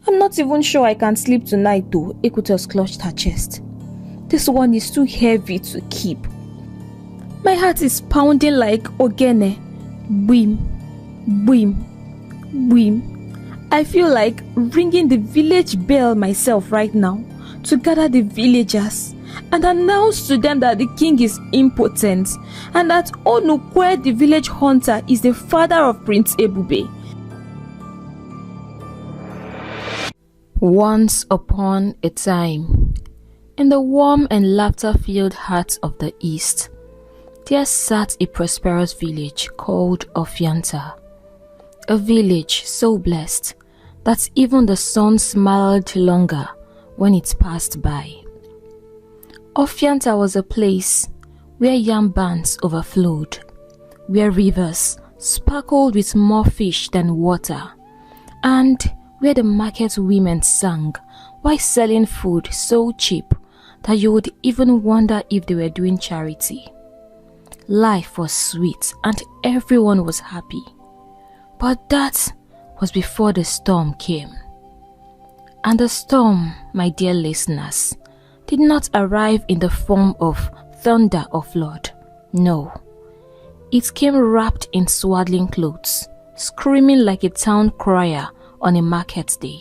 I'm not even sure I can sleep tonight though. Equitas clutched her chest. This one is too heavy to keep. My heart is pounding like ogene. Boom, boom, boom. I feel like ringing the village bell myself right now to gather the villagers and announce to them that the king is impotent and that Onukwe, the village hunter, is the father of Prince Ebube. Once upon a time, in the warm and laughter-filled heart of the East, there sat a prosperous village called Ofianta. A village so blessed that even the sun smiled longer when it passed by. Ofianta was a place where yam bands overflowed, where rivers sparkled with more fish than water, and where the market women sang while selling food so cheap that you would even wonder if they were doing charity. Life was sweet and everyone was happy. But that was before the storm came. And the storm, my dear listeners, did not arrive in the form of thunder or flood. No. It came wrapped in swaddling clothes, screaming like a town crier on a market day.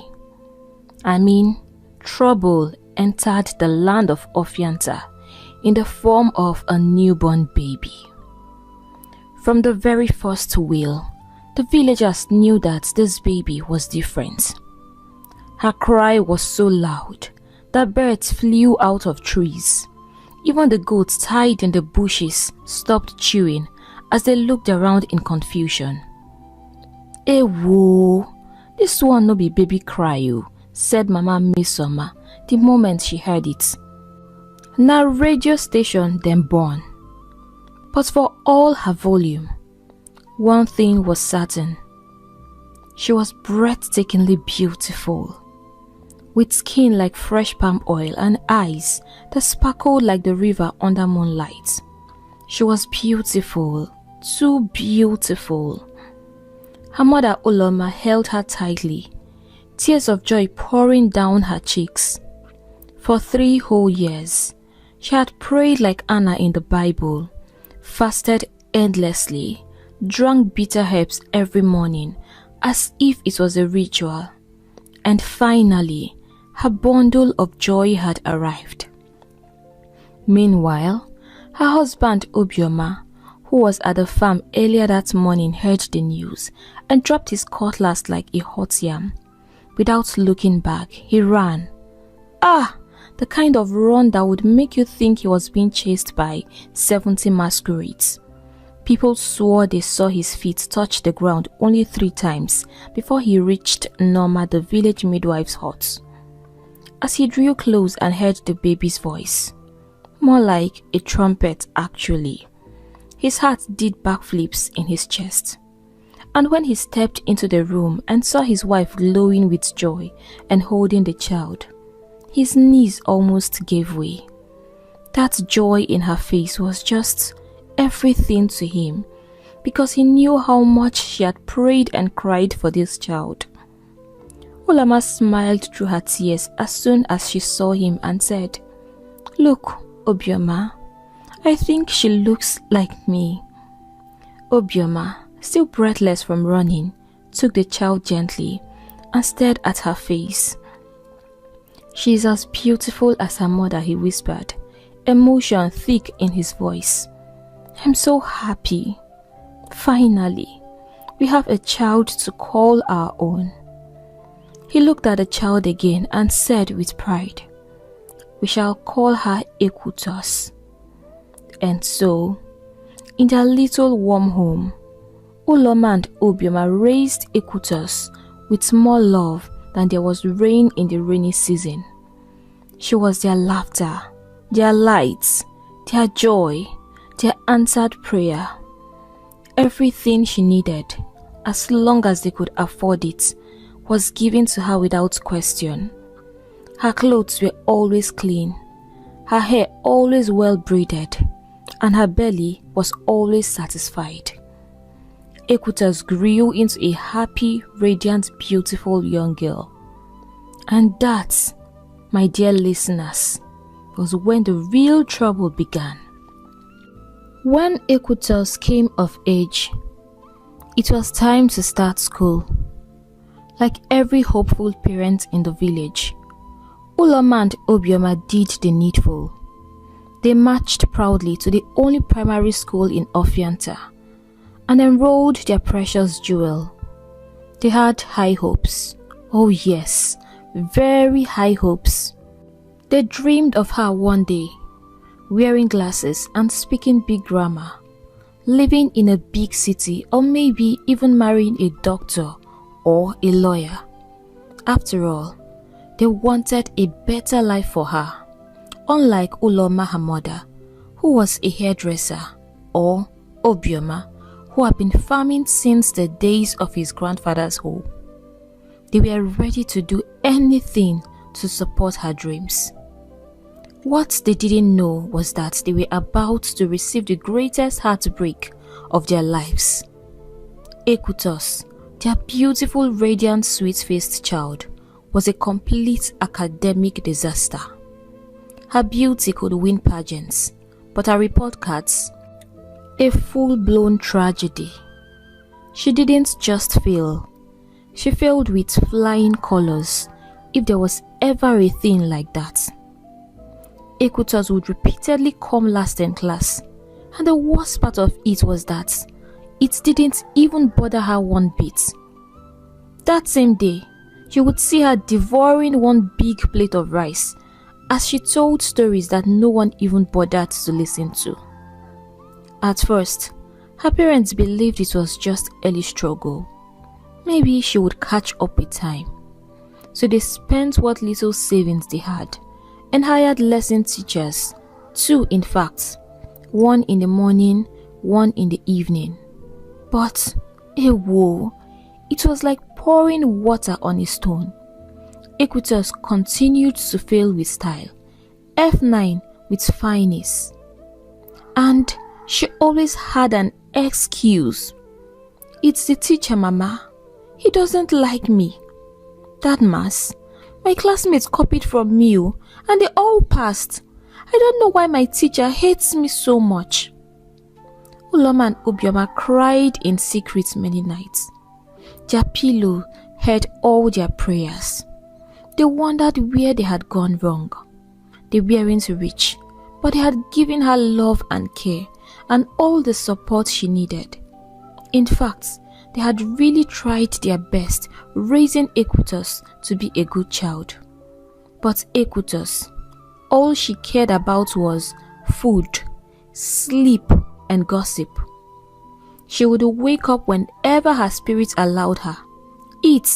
I mean, trouble entered the land of Ofianta in the form of a newborn baby. From the very first wail, the villagers knew that this baby was different. Her cry was so loud that birds flew out of trees. Even the goats tied in the bushes stopped chewing as they looked around in confusion. "Ewo, this one no be baby cry o," said Mama Misoma the moment she heard it. Na radio station dem born. But for all her volume, one thing was certain. She was breathtakingly beautiful, with skin like fresh palm oil and eyes that sparkled like the river under moonlight. She was beautiful, too beautiful. Her mother Uloma held her tightly, tears of joy pouring down her cheeks. For 3 whole years, she had prayed like Anna in the Bible, fasted endlessly, drank bitter herbs every morning as if it was a ritual. And finally, her bundle of joy had arrived. Meanwhile, her husband Obioma, who was at the farm earlier that morning, heard the news and dropped his cutlass like a hot yam. Without looking back, he ran. The kind of run that would make you think he was being chased by 70 masquerades. People swore they saw his feet touch the ground only 3 times before he reached Norma, the village midwife's hut. As he drew close and heard the baby's voice, more like a trumpet actually, his heart did backflips in his chest. And when he stepped into the room and saw his wife glowing with joy and holding the child, his knees almost gave way. That joy in her face was just everything to him, because he knew how much she had prayed and cried for this child. Ulama smiled through her tears as soon as she saw him and said, "Look, Obioma, I think she looks like me." Obioma, still breathless from running, took the child gently and stared at her face. "She is as beautiful as her mother," he whispered, emotion thick in his voice. "I'm so happy. Finally, we have a child to call our own." He looked at the child again and said with pride, "We shall call her Ekutos." And so, in their little warm home, Uloma and Obioma raised Ekutos with more love than there was rain in the rainy season. She was their laughter, their lights, their joy, their answered prayer. Everything she needed, as long as they could afford it, was given to her without question. Her clothes were always clean, her hair always well braided, and her belly was always satisfied. Ekutas grew into a happy, radiant, beautiful young girl. And that, my dear listeners, was when the real trouble began. When Equitos came of age, it was time to start school. Like every hopeful parent in the village, Uloma and Obioma did the needful. They marched proudly to the only primary school in Ofianta and enrolled their precious jewel. They had high hopes. Oh yes, very high hopes. They dreamed of her one day, wearing glasses and speaking big grammar, living in a big city, or maybe even marrying a doctor or a lawyer. After all, they wanted a better life for her, unlike Uloma, her mother, who was a hairdresser, or Obioma, who had been farming since the days of his grandfather's home. They were ready to do anything to support her dreams. What they didn't know was that they were about to receive the greatest heartbreak of their lives. Equitos, their beautiful, radiant, sweet-faced child, was a complete academic disaster. Her beauty could win pageants, but her report cards, a full-blown tragedy. She didn't just fail. She failed with flying colors, if there was ever a thing like that. Equitos would repeatedly come last in class, and the worst part of it was that it didn't even bother her one bit. That same day, you would see her devouring one big plate of rice as she told stories that no one even bothered to listen to. At first, her parents believed it was just early struggle. Maybe she would catch up with time. So they spent what little savings they had and hired lesson teachers, 2 in fact, 1 in the morning, 1 in the evening. But, woe, it was like pouring water on a stone. Equitos continued to fail with style, F9 with fineness. And she always had an excuse. It's the teacher, Mama. He doesn't like me. That mass, my classmates copied from me and they all passed. I don't know why my teacher hates me so much. Uloma and Obioma cried in secret many nights. Their pillow heard all their prayers. They wondered where they had gone wrong. They weren't rich, but they had given her love and care and all the support she needed. In fact, they had really tried their best raising Equitos to be a good child. But Equitos, all she cared about was food, sleep, and gossip. She would wake up whenever her spirit allowed her, eat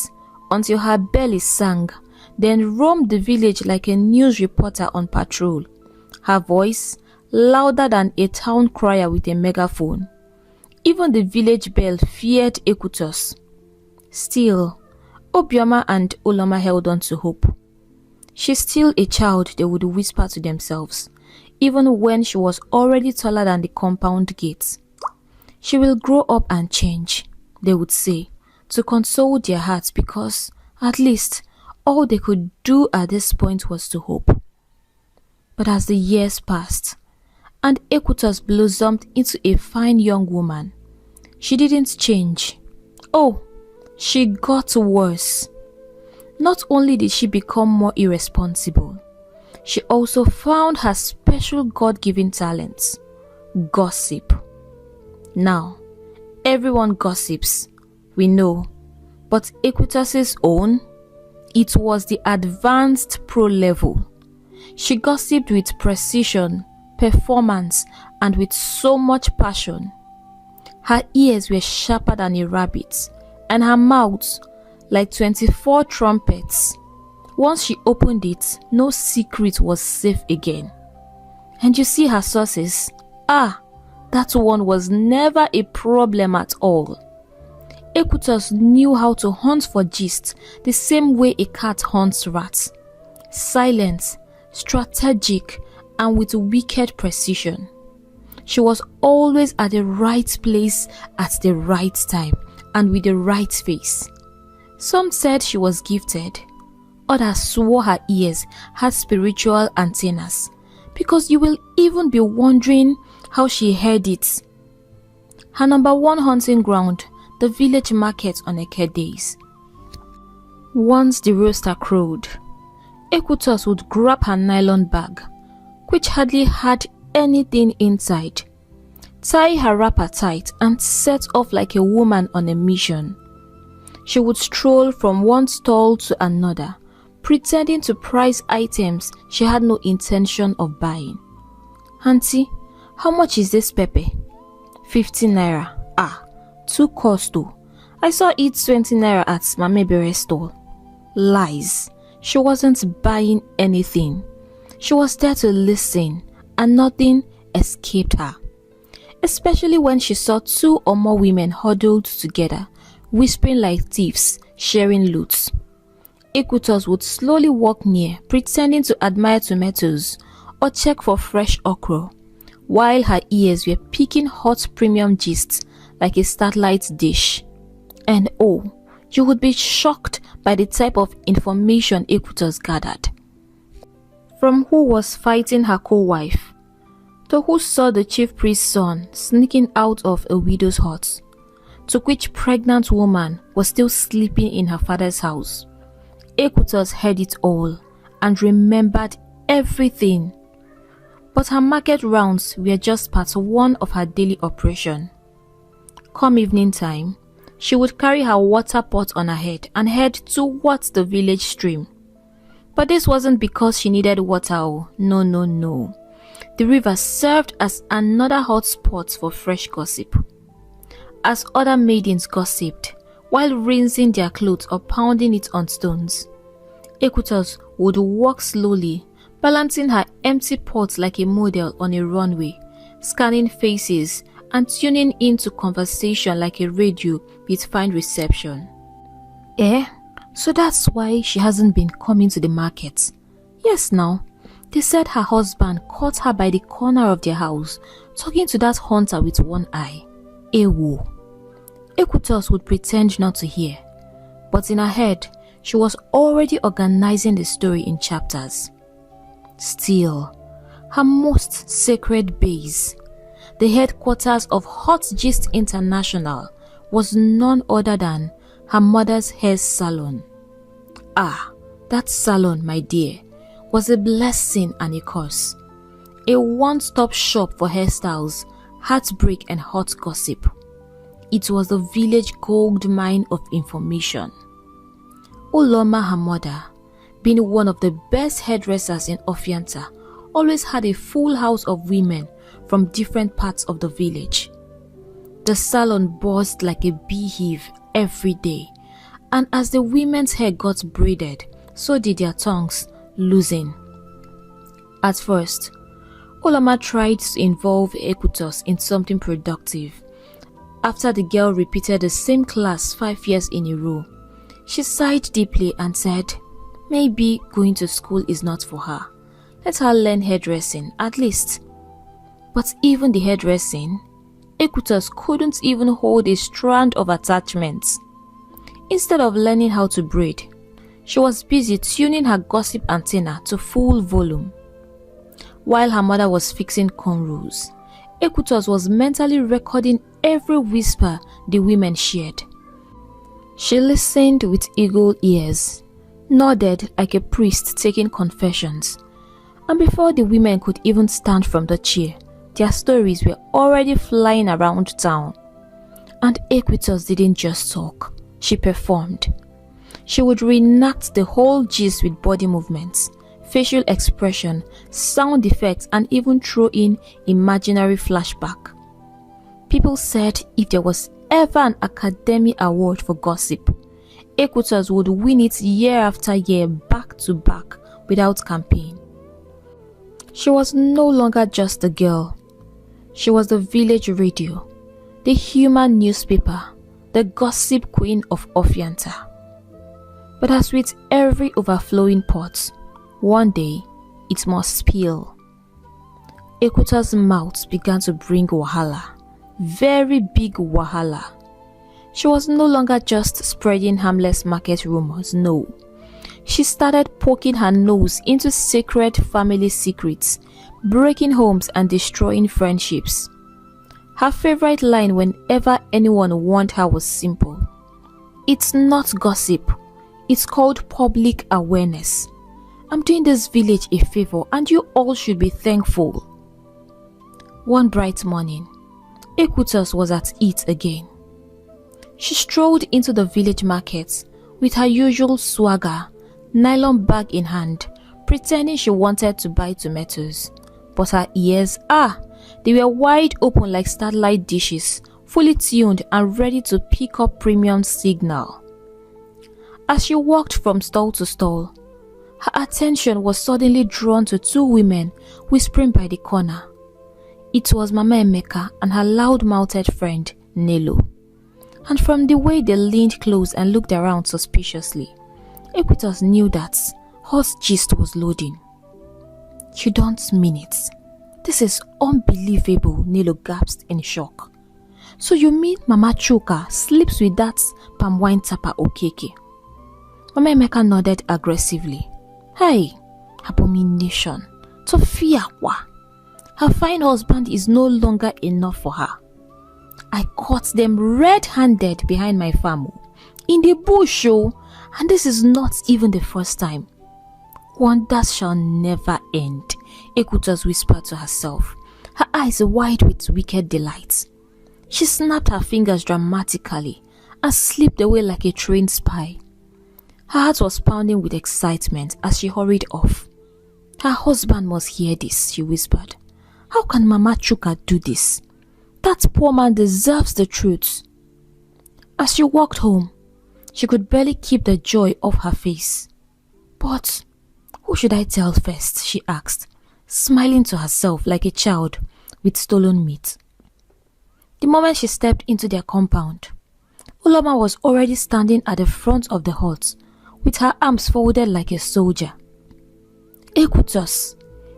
until her belly sang, then roam the village like a news reporter on patrol, her voice louder than a town crier with a megaphone. Even the village bell feared Equitos. Still, Obioma and Uloma held on to hope. She's still a child, they would whisper to themselves, even when she was already taller than the compound gate. She will grow up and change, they would say, to console their hearts because, at least, all they could do at this point was to hope. But as the years passed, and Equitos blossomed into a fine young woman, she didn't change. Oh, she got worse. Not only did she become more irresponsible, she also found her special God-given talents, gossip. Now, everyone gossips, we know, but Equitos' own, it was the advanced pro level. She gossiped with precision, performance, and with so much passion. Her ears were sharper than a rabbit's, and her mouth like 24 trumpets. Once she opened it, no secret was safe again. And you see her sources? That one was never a problem at all. Equitos knew how to hunt for gist the same way a cat hunts rats. Silent, strategic, and with wicked precision. She was always at the right place at the right time and with the right face. Some said she was gifted, Others swore her ears had spiritual antennas, because you will even be wondering how she heard it. Her number one hunting ground, the village market on Eke days. Once the rooster crowed, Equitus would grab her nylon bag, which hardly had anything inside, tie her wrapper tight and set off like a woman on a mission. She would stroll from one stall to another, pretending to price items she had no intention of buying. "Auntie, how much is this pepper?" 15 naira. "Ah, too cost too. I saw it 20 naira at Mamebere's stall." Lies. She wasn't buying anything. She was there to listen, and nothing escaped her. Especially when she saw two or more women huddled together, whispering like thieves, sharing loot. Equitus would slowly walk near, pretending to admire tomatoes or check for fresh okra, while her ears were picking hot premium gists like a satellite dish. And oh, you would be shocked by the type of information Equitus gathered. From who was fighting her co-wife, to who saw the chief priest's son sneaking out of a widow's hut, to which pregnant woman was still sleeping in her father's house. Equitus heard it all and remembered everything. But her market rounds were just part one of her daily operation. Come evening time, she would carry her water pot on her head and head towards the village stream. But this wasn't because she needed water. Oh, no. The river served as another hot spot for fresh gossip. As other maidens gossiped, while rinsing their clothes or pounding it on stones, Equitus would walk slowly, balancing her empty pot like a model on a runway, scanning faces and tuning into conversation like a radio with fine reception. So that's why she hasn't been coming to the market. Yes now, they said her husband caught her by the corner of their house, talking to that hunter with one eye. Ewo. Equitus would pretend not to hear, but in her head, she was already organizing the story in chapters. Still, her most sacred base, the headquarters of Hot Gist International, was none other than her mother's hair salon. Ah, that salon, my dear, was a blessing and a curse. A one-stop shop for hairstyles, heartbreak and hot gossip. It was the village gold mine of information. Uloma, her mother, being one of the best hairdressers in Ofianta, always had a full house of women from different parts of the village. The salon buzzed like a beehive every day, and as the women's hair got braided, so did their tongues loosen. At first, Uloma tried to involve Equitus in something productive. After the girl repeated the same class 5 years in a row, she sighed deeply and said, maybe going to school is not for her. Let her learn hairdressing at least. But even the hairdressing, Equitus couldn't even hold a strand of attachments. Instead of learning how to braid, she was busy tuning her gossip antenna to full volume. While her mother was fixing cornrows, Equitus was mentally recording every whisper the women shared. She listened with eagle ears, nodded like a priest taking confessions, and before the women could even stand from the chair, their stories were already flying around town. And Equitus didn't just talk, she performed. She would reenact the whole gist with body movements, facial expression, sound effects, and even throw in imaginary flashback. People said if there was ever an Academy Award for gossip, Equitus would win it year after year, back to back, without campaign. She was no longer just a girl. She was the village radio, the human newspaper, the gossip queen of Ofianta. But as with every overflowing pot, one day it must spill. Equitus' mouth began to bring wahala, very big wahala. She was no longer just spreading harmless market rumors, no. She started poking her nose into sacred family secrets, breaking homes and destroying friendships. Her favorite line whenever anyone warned her was simple: "It's not gossip, it's called public awareness. I'm doing this village a favor and you all should be thankful." One bright morning, Equitas was at it again. She strolled into the village market with her usual swagger, nylon bag in hand, pretending she wanted to buy tomatoes. But her ears, they were wide open like satellite dishes, fully tuned and ready to pick up premium signal. As she walked from stall to stall, her attention was suddenly drawn to two women whispering by the corner. It was Mama Emeka and her loud-mouthed friend, Nelo. And from the way they leaned close and looked around suspiciously, Equitas knew that hot gist was loading. "You don't mean it. This is unbelievable," Nelo gasped in shock. "So you mean Mama Chuka sleeps with that palm wine tapper Okeke?" Mama Emeka nodded aggressively. "Hey, abomination. Tofiakwa. Her fine husband is no longer enough for her. I caught them red-handed behind my farm, in the bush, and this is not even the first time." "Wonders shall never end," Equitas whispered to herself, her eyes wide with wicked delight. She snapped her fingers dramatically and slipped away like a trained spy. Her heart was pounding with excitement as she hurried off. "Her husband must hear this," she whispered. "How can Mama Chuka do this? That poor man deserves the truth." As she walked home, she could barely keep the joy off her face. "But who should I tell first?" she asked, smiling to herself like a child with stolen meat. The moment she stepped into their compound, Uloma was already standing at the front of the hut with her arms folded like a soldier. "Equitas,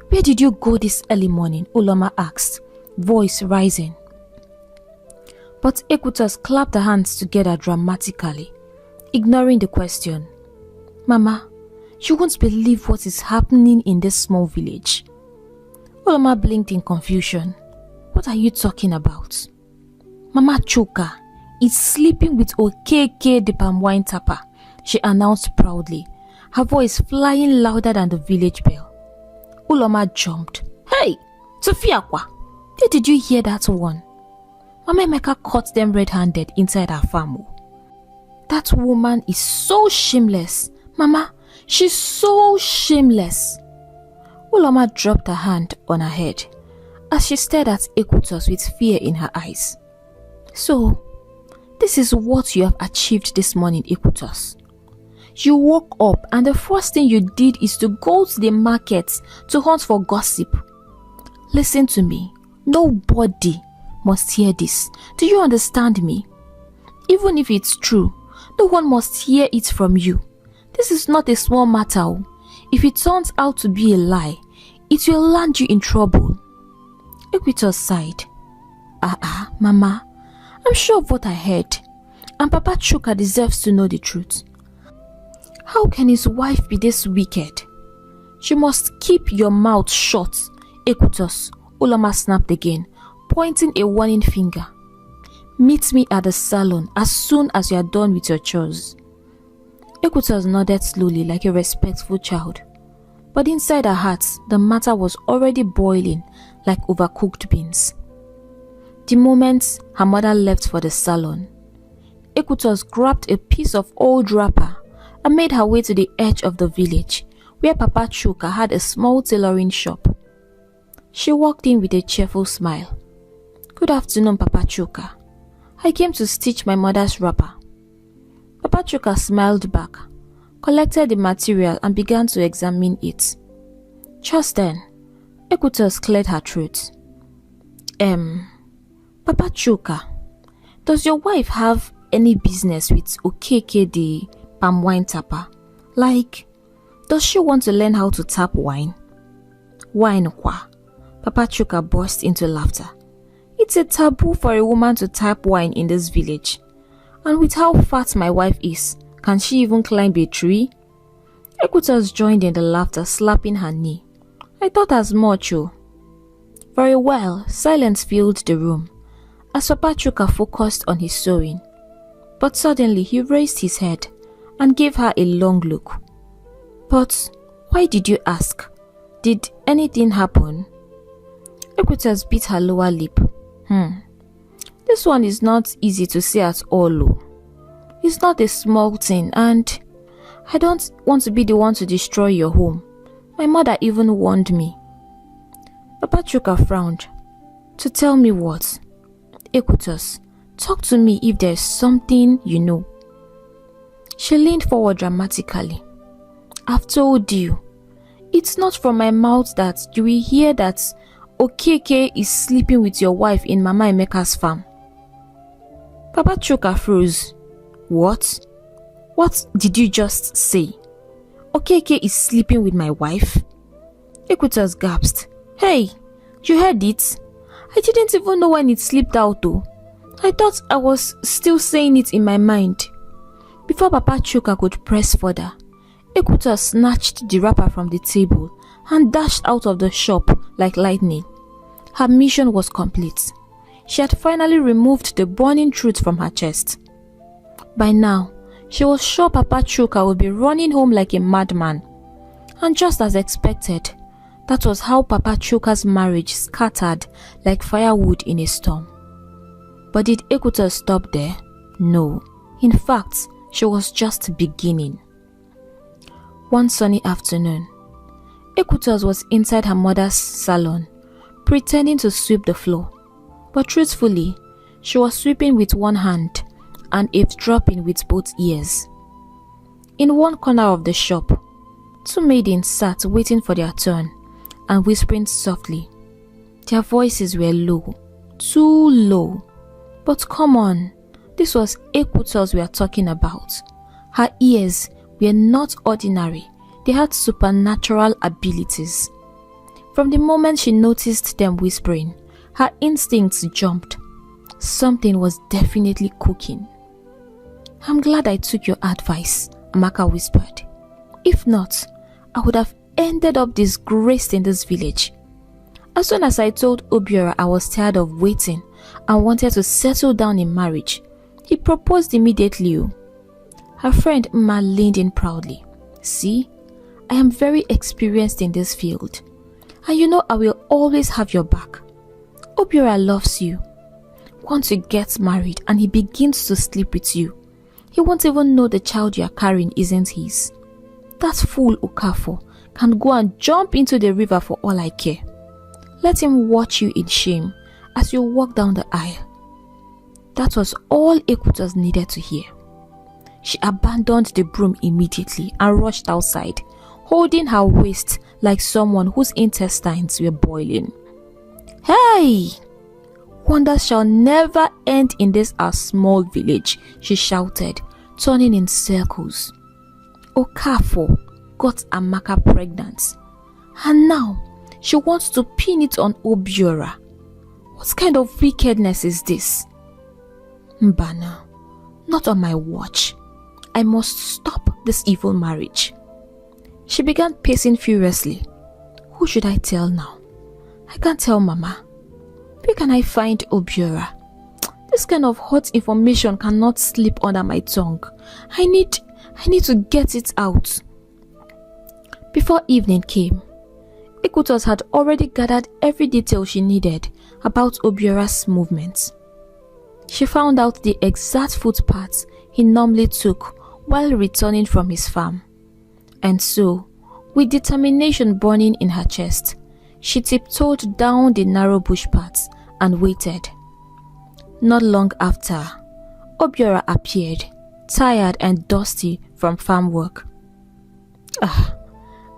where did you go this early morning?" Uloma asked, voice rising. But Equitas clapped her hands together dramatically, ignoring the question. "Mama, you won't believe what is happening in this small village." Uloma blinked in confusion. "What are you talking about?" "Mama Chuka is sleeping with Okeke the palm wine tapper," she announced proudly, her voice flying louder than the village bell. Uloma jumped. "Hey, Tofiakwa, where did you hear that one?" Mama Emeka caught them red-handed inside her farm. "That woman is so shameless. Mama, she's so shameless." Uloma dropped her hand on her head as she stared at Equitas with fear in her eyes. "So, this is what you have achieved this morning, Equitas. You woke up and the first thing you did is to go to the market to hunt for gossip. Listen to me. Nobody must hear this. Do you understand me? Even if it's true, no one must hear it from you. This is not a small matter. If it turns out to be a lie, it will land you in trouble." Equitas sighed. Mama, I'm sure of what I heard, and Papa Chuka deserves to know the truth. How can his wife be this wicked? You must keep your mouth shut, Equitas," Uloma snapped again, pointing a warning finger. "Meet me at the salon as soon as you are done with your chores." Equitas nodded slowly like a respectful child, but inside her heart, the matter was already boiling like overcooked beans. The moment her mother left for the salon, Equitas grabbed a piece of old wrapper and made her way to the edge of the village, where Papa Chuka had a small tailoring shop. She walked in with a cheerful smile. "Good afternoon, Papa Chuka. I came to stitch my mother's wrapper." Papa Chuka smiled back, collected the material and began to examine it. Just then, Equitas cleared her throat. Papa Chuka, does your wife have any business with Okeke the palm wine tapper? Like, does she want to learn how to tap wine?" "Wine kwa?" Papa Chuka burst into laughter. "It's a taboo for a woman to tap wine in this village. And with how fat my wife is, can she even climb a tree?" Equitas joined in the laughter, slapping her knee. I thought as much, oh. For a while, silence filled the room as Papa Chuka focused on his sewing. But suddenly he raised his head and gave her a long look. But why did you ask? Did anything happen? Equitas bit her lower lip. This one is not easy to say at all, oh. It's not a small thing, and I don't want to be the one to destroy your home. My mother even warned me. Papa Chuka frowned. To tell me what? Equitas, talk to me if there's something you know. She leaned forward dramatically. I've told you. It's not from my mouth that you will hear that Okeke is sleeping with your wife in Mama Emeka's farm. Papa Chuka froze. What? What did you just say? Okeke is sleeping with my wife? Equitas gasped. Hey, you heard it? I didn't even know when it slipped out though. I thought I was still saying it in my mind. Before Papa Chuka could press further, Equitas snatched the wrapper from the table and dashed out of the shop like lightning. Her mission was complete. She had finally removed the burning truth from her chest. By now, she was sure Papa Chuka would be running home like a madman. And just as expected, that was how Papa Chuka's marriage scattered like firewood in a storm. But did Equitas stop there? No. In fact, she was just beginning. One sunny afternoon, Equitas was inside her mother's salon, pretending to sweep the floor. But truthfully, she was sweeping with one hand and eavesdropping with both ears. In one corner of the shop, two maidens sat waiting for their turn and whispering softly. Their voices were low, too low. But come on, this was Equitas we are talking about. Her ears were not ordinary, they had supernatural abilities. From the moment she noticed them whispering, her instincts jumped. Something was definitely cooking. I'm glad I took your advice, Amaka whispered. If not, I would have ended up disgraced in this village. As soon as I told Obiora I was tired of waiting and wanted to settle down in marriage, he proposed immediately. Her friend Ma leaned in proudly. See, I am very experienced in this field, and you know I will always have your back. Obiora loves you. Once you get married and he begins to sleep with you, he won't even know the child you are carrying isn't his. That fool Okafo can go and jump into the river for all I care. Let him watch you in shame as you walk down the aisle. That was all Equitas needed to hear. She abandoned the broom immediately and rushed outside, holding her waist like someone whose intestines were boiling. Hey! Wonders shall never end in this our small village, she shouted, turning in circles. Okafo got Amaka pregnant, and now she wants to pin it on Obiora. What kind of wickedness is this? Mbana, not on my watch. I must stop this evil marriage. She began pacing furiously. Who should I tell now? I can't tell Mama. Where can I find Obiora? This kind of hot information cannot slip under my tongue. I need to get it out. Before evening came, Equitas had already gathered every detail she needed about Obiora's movements. She found out the exact footpaths he normally took while returning from his farm. And so, with determination burning in her chest, she tiptoed down the narrow bush paths and waited. Not long after, Obiora appeared, tired and dusty from farm work.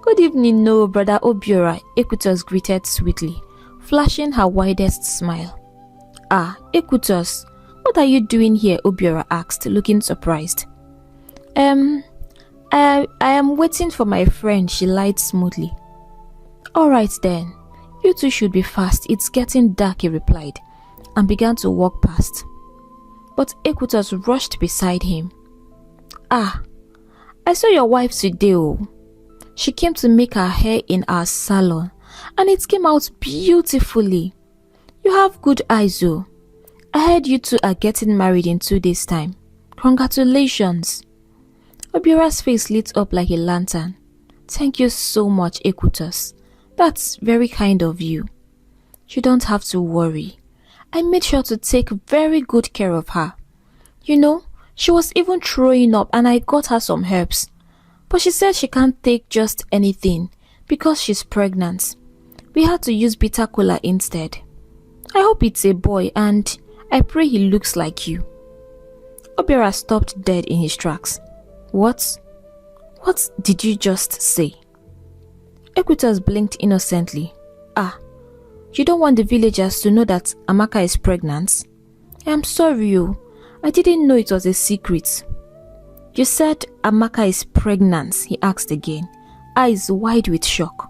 Good evening, no, brother Obiora, Equitas greeted sweetly, flashing her widest smile. Equitas, what are you doing here? Obiora asked, looking surprised. I am waiting for my friend, she lied smoothly. Alright then, you two should be fast, it's getting dark, he replied, and began to walk past. But Equitas rushed beside him. I saw your wife today, oh. She came to make her hair in our salon and it came out beautifully. You have good eyes though. I heard you two are getting married in 2 days' time. Congratulations. Obiора's face lit up like a lantern. Thank you so much, Ekutus. That's very kind of you. You don't have to worry. I made sure to take very good care of her. You know, she was even throwing up and I got her some herbs. But she said she can't take just anything because she's pregnant. We had to use bitter cola instead. I hope it's a boy and I pray he looks like you. Obiora stopped dead in his tracks. What? What did you just say? Equitas blinked innocently. You don't want the villagers to know that Amaka is pregnant? I'm sorry, I didn't know it was a secret. You said Amaka is pregnant, he asked again, eyes wide with shock.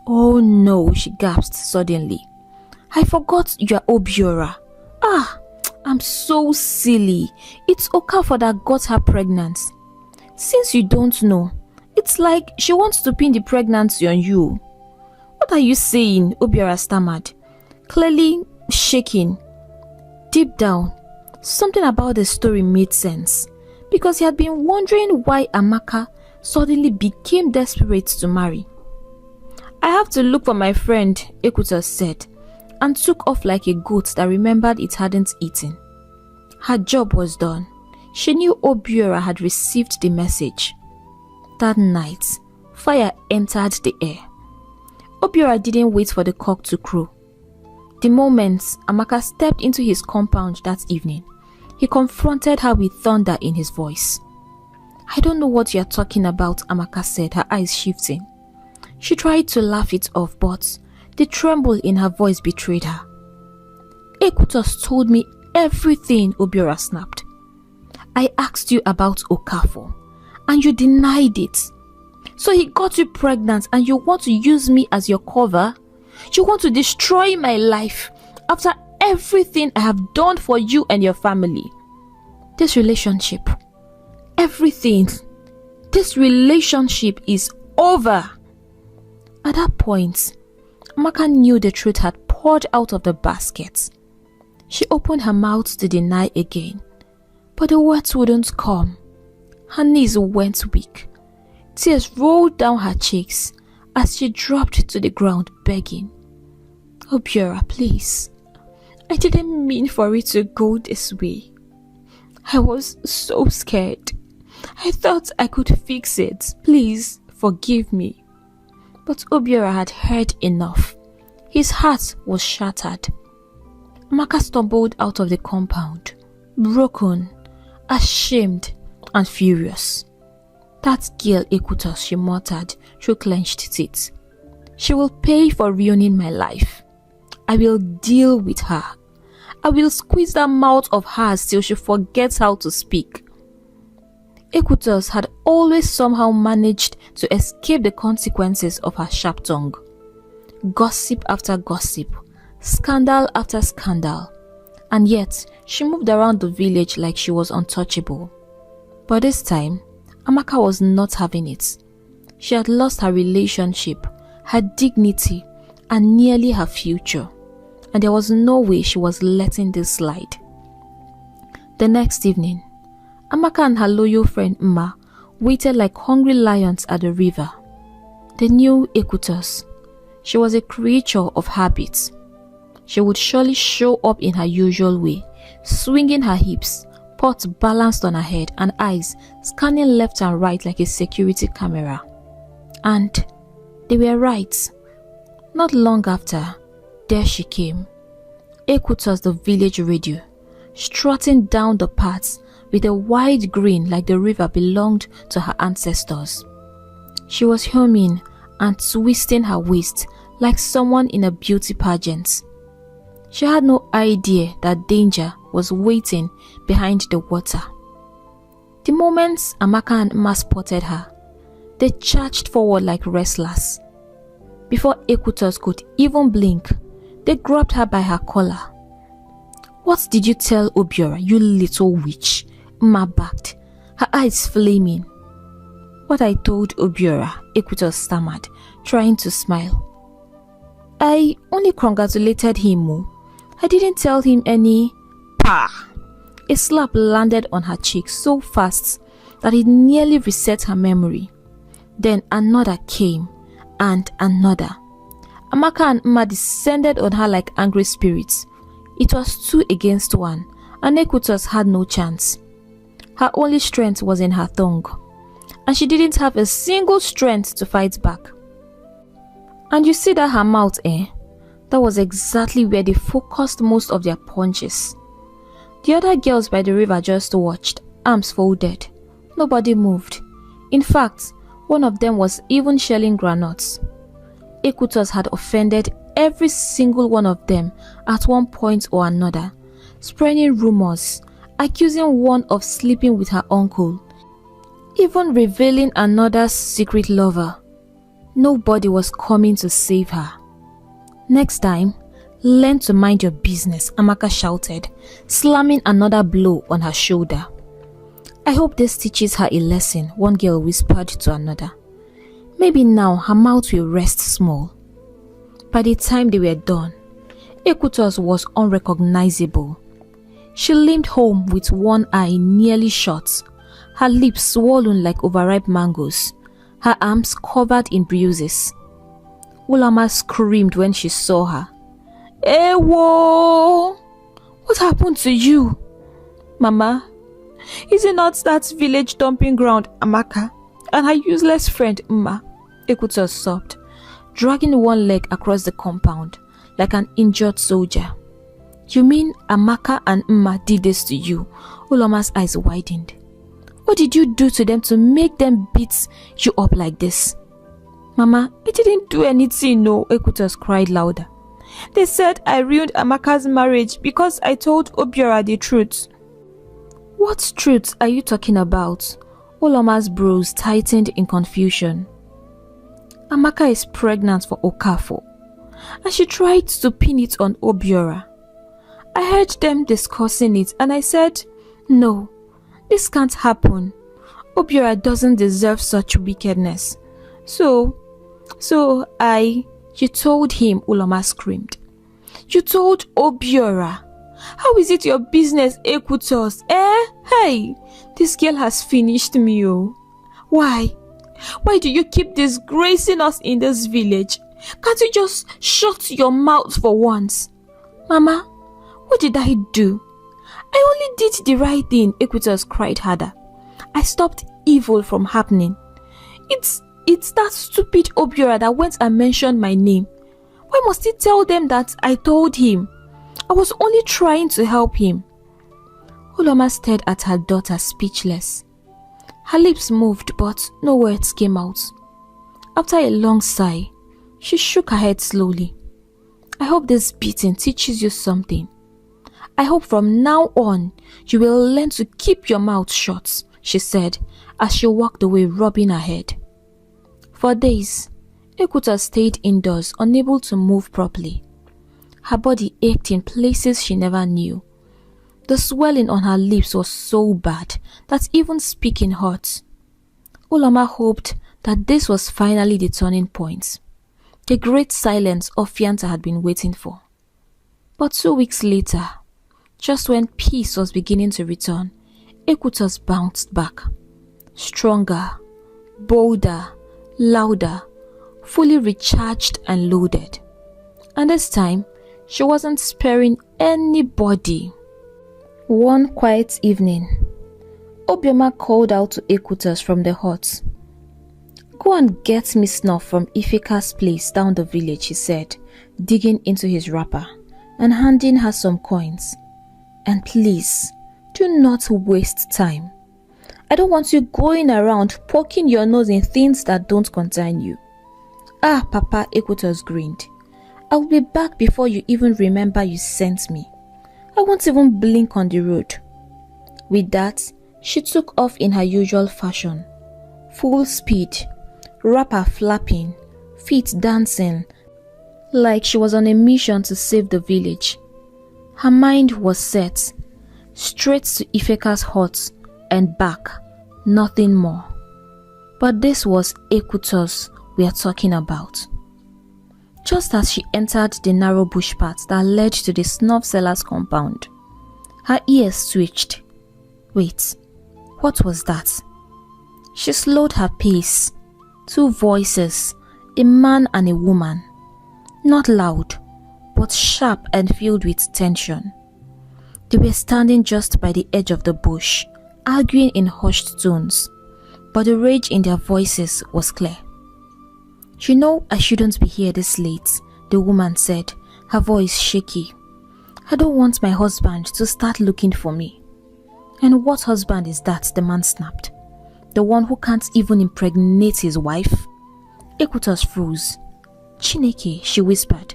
Oh no, she gasped suddenly. I forgot you're Obiora. I'm so silly. It's Okafor that got her pregnant. Since you don't know, it's like she wants to pin the pregnancy on you. What are you saying? Obiora stammered, clearly shaking. Deep down, something about the story made sense because he had been wondering why Amaka suddenly became desperate to marry. I have to look for my friend, Ekuta said, and took off like a goat that remembered it hadn't eaten. Her job was done. She knew Obiora had received the message. That night, fire entered the air. Obiora didn't wait for the cock to crow. The moment Amaka stepped into his compound that evening, he confronted her with thunder in his voice. I don't know what you're talking about, Amaka said, her eyes shifting. She tried to laugh it off, but the tremble in her voice betrayed her. Ekutos told me everything, Obiora snapped. I asked you about Okafor, and you denied it. So he got you pregnant and you want to use me as your cover? You want to destroy my life after everything I have done for you and your family. This relationship, everything, this relationship is over. At that point, Amaka knew the truth had poured out of the basket. She opened her mouth to deny again, but the words wouldn't come. Her knees went weak. Tears rolled down her cheeks as she dropped to the ground begging. Obiora, please. I didn't mean for it to go this way. I was so scared. I thought I could fix it. Please forgive me. But Obiora had heard enough. His heart was shattered. Amaka stumbled out of the compound, broken, ashamed, and furious. That girl Ekutos, she muttered through clenched teeth. She will pay for ruining my life. I will deal with her. I will squeeze that mouth of hers till she forgets how to speak. Ekutos had always somehow managed to escape the consequences of her sharp tongue. Gossip after gossip, scandal after scandal, and yet she moved around the village like she was untouchable. But this time, Amaka was not having it. She had lost her relationship, her dignity, and nearly her future, and there was no way she was letting this slide. The next evening, Amaka and her loyal friend Mma waited like hungry lions at the river. They knew Ekutos. She was a creature of habits. She would surely show up in her usual way, swinging her hips, pot balanced on her head, and eyes scanning left and right like a security camera. And they were right. Not long after, there she came. Ekutos, the village radio, strutting down the paths with a wide grin like the river belonged to her ancestors. She was humming and twisting her waist like someone in a beauty pageant. She had no idea that danger was waiting behind the water. The moment Amaka and Mma spotted her, they charged forward like wrestlers. Before Ekutos could even blink, they grabbed her by her collar. What did you tell Obiora, you little witch? Mma barked, her eyes flaming. What I told Obiora, Equitos stammered, trying to smile. I only congratulated him. I didn't tell him any. Pah! A slap landed on her cheek so fast that it nearly reset her memory. Then another came, and another. Amaka and Mma descended on her like angry spirits. It was 2 against 1, and Equitos had no chance. Her only strength was in her tongue, and she didn't have a single strength to fight back. And you see that her mouth, That was exactly where they focused most of their punches. The other girls by the river just watched, arms folded. Nobody moved. In fact, one of them was even shelling granules. Equitos had offended every single one of them at one point or another, spreading rumors, accusing one of sleeping with her uncle, even revealing another's secret lover. Nobody was coming to save her. Next time, learn to mind your business, Amaka shouted, slamming another blow on her shoulder. I hope this teaches her a lesson, one girl whispered to another. Maybe now her mouth will rest small. By the time they were done, Equitos was unrecognizable. She limped home with one eye nearly shut, her lips swollen like overripe mangoes, her arms covered in bruises. Ulama screamed when she saw her. Ewo! What happened to you? Mama, is it not that village dumping ground, Amaka, and her useless friend, Mma? Equitos sobbed, dragging one leg across the compound like an injured soldier. You mean Amaka and Mma did this to you? Ulama's eyes widened. What did you do to them to make them beat you up like this? Mama, I didn't do anything, no, Equitos cried louder. They said I ruined Amaka's marriage because I told Obiora the truth. What truth are you talking about? Ulama's brows tightened in confusion. Amaka is pregnant for Okafo, and she tried to pin it on Obiora. I heard them discussing it and I said, no, this can't happen. Obiora doesn't deserve such wickedness. So you told him, Ulama screamed. You told Obiora. How is it your business, Equitos? Hey, this girl has finished me, oh. Why? Why do you keep disgracing us in this village? Can't you just shut your mouth for once? Mama, what did I do? I only did the right thing, Equitos cried harder. I stopped evil from happening. It's that stupid Obiora that went and mentioned my name. Why must he tell them that I told him? I was only trying to help him. Ulama stared at her daughter speechless. Her lips moved, but no words came out. After a long sigh, she shook her head slowly. I hope this beating teaches you something. I hope from now on you will learn to keep your mouth shut, she said as she walked away rubbing her head. For days, Equitos stayed indoors, unable to move properly. Her body ached in places she never knew. The swelling on her lips was so bad that even speaking hurt. Ulama hoped that this was finally the turning point, the great silence Ofianta had been waiting for. But 2 weeks later, just when peace was beginning to return, Equitos bounced back. Stronger, bolder, louder, fully recharged and loaded. And this time, she wasn't sparing anybody. One quiet evening, Obioma called out to Equitos from the hut. Go and get me snuff from Ifeka's place down the village, he said, digging into his wrapper and handing her some coins. And please, do not waste time. I don't want you going around poking your nose in things that don't concern you. Ah, Papa, Equitos grinned. I will be back before you even remember you sent me. I won't even blink on the road. With that, she took off in her usual fashion. Full speed, wrapper flapping, feet dancing, like she was on a mission to save the village. Her mind was set, straight to Ifeka's hut and back, nothing more. But this was Equator's we are talking about. Just as she entered the narrow bush path that led to the snuff seller's compound, her ears twitched. Wait, what was that? She slowed her pace. 2 voices, a man and a woman. Not loud, but sharp and filled with tension. They were standing just by the edge of the bush, arguing in hushed tones, but the rage in their voices was clear. You know I shouldn't be here this late, the woman said, her voice shaky. I don't want my husband to start looking for me. And what husband is that? The man snapped. The one who can't even impregnate his wife? Equator's froze. Chineke, she whispered.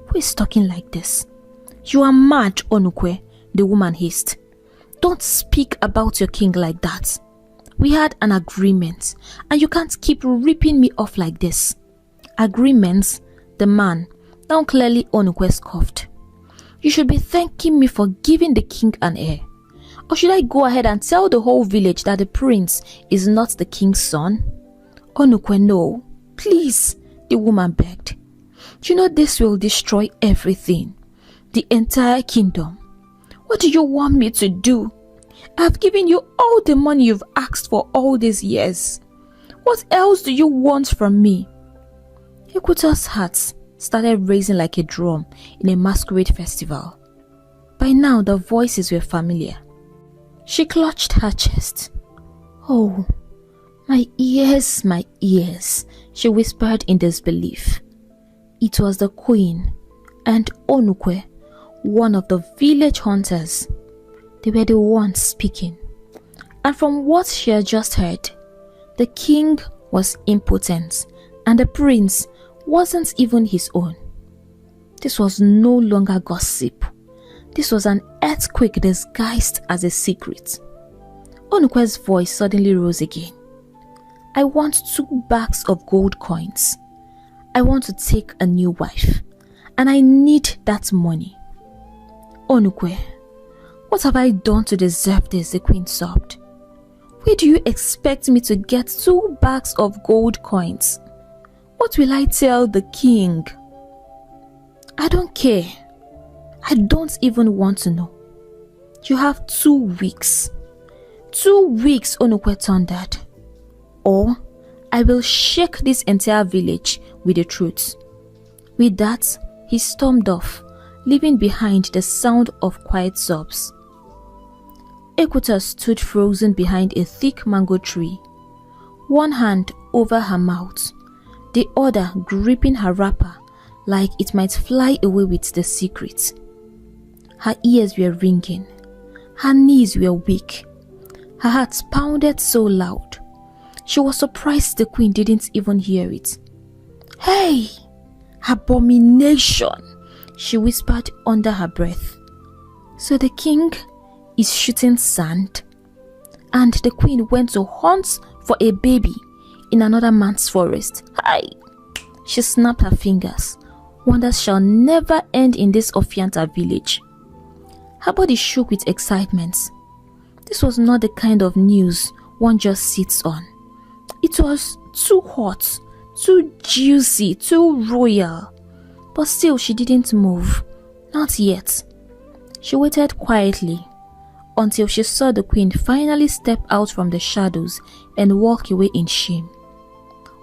Who is talking like this? You are mad, Onukwe, the woman hissed. Don't speak about your king like that. We had an agreement, and you can't keep ripping me off like this. Agreements? The man, now clearly Onukwe, scoffed. You should be thanking me for giving the king an heir. Or should I go ahead and tell the whole village that the prince is not the king's son? Onukwe, no. Please, the woman begged. You know this will destroy everything. The entire kingdom. What do you want me to do? I've given you all the money you've asked for all these years. What else do you want from me? Equator's heart started raising like a drum in a masquerade festival. By now the voices were familiar. She clutched her chest. Oh, my ears, she whispered in disbelief. It was the queen and Onukwe, one of the village hunters. They were the ones speaking. And from what she had just heard, the king was impotent and the prince wasn't even his own. This was no longer gossip. This was an earthquake disguised as a secret. Onukwe's voice suddenly rose again. I want 2 bags of gold coins. I want to take a new wife, and I need that money. Onukwe, what have I done to deserve this? The queen sobbed. Where do you expect me to get 2 bags of gold coins? What will I tell the king? I don't care. I don't even want to know. You have 2 weeks. 2 weeks, Onukwe thundered. Or I will shake this entire village with the truth. With that, he stormed off, leaving behind the sound of quiet sobs. Equator stood frozen behind a thick mango tree, one hand over her mouth, the other gripping her wrapper like it might fly away with the secret. Her ears were ringing, her knees were weak, her heart pounded so loud. She was surprised the queen didn't even hear it. Hey, abomination, she whispered under her breath. So the king is shooting sand, and the queen went to hunt for a baby in another man's forest. Hi! She snapped her fingers. Wonders shall never end in this Ofianta village. Her body shook with excitement. This was not the kind of news one just sits on. It was too hot, too juicy, too royal. But still she didn't move. Not yet. She waited quietly until she saw the queen finally step out from the shadows and walk away in shame.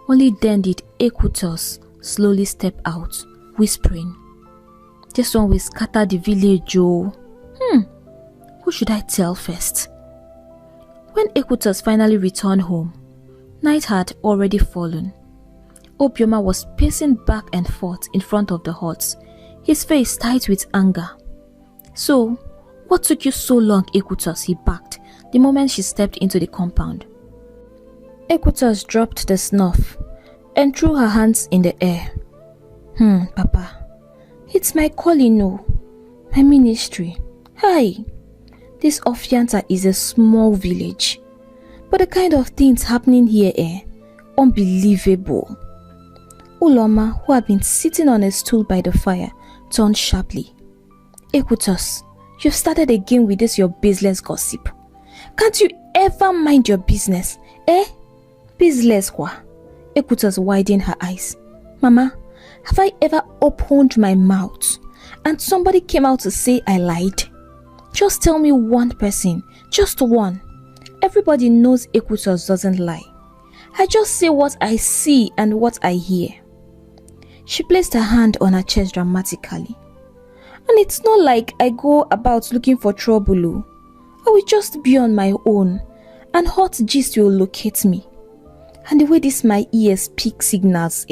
Only then did Equatus slowly step out, whispering, "This one will scatter the village, oh. Who should I tell first?" When Equatus finally returned home, night had already fallen. Obioma was pacing back and forth in front of the hut, his face tight with anger. "So, what took you so long, Equatus?" he barked the moment she stepped into the compound. Equatus dropped the snuff and threw her hands in the air. Papa, it's my calling, no, my ministry. Hi, this Ofianta is a small village, but the kind of things happening here, unbelievable." Uloma, who had been sitting on a stool by the fire, turned sharply. "Equatus, you've started again with this your baseless gossip. Can't you ever mind your business, eh? Business kwa. Equitas widened her eyes. Mama, have I ever opened my mouth and somebody came out to say I lied? Just tell me one person, just one. Everybody knows Equitas doesn't lie. I just say what I see and what I hear. She placed her hand on her chest dramatically. And it's not like I go about looking for trouble. I will just be on my own and hot gist will locate me. And the way this my ears pick signals,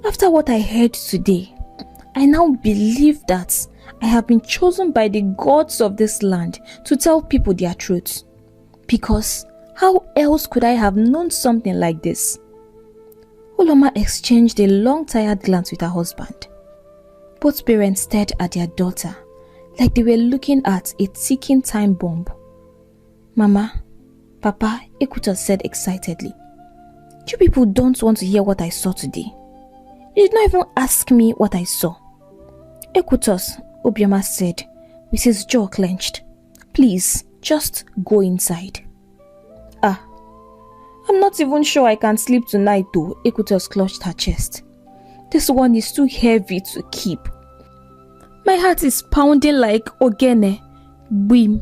after what I heard today, I now believe that I have been chosen by the gods of this land to tell people their truth. Because how else could I have known something like this? Uloma exchanged a long tired glance with her husband. Both parents stared at their daughter like they were looking at a ticking time bomb. Mama, Papa, Equitas said excitedly. You people don't want to hear what I saw today. You did not even ask me what I saw. Equitas, Obioma said, with his jaw clenched. Please, just go inside. I'm not even sure I can sleep tonight though. Equitas clutched her chest. This one is too heavy to keep. My heart is pounding like ogene. Boom,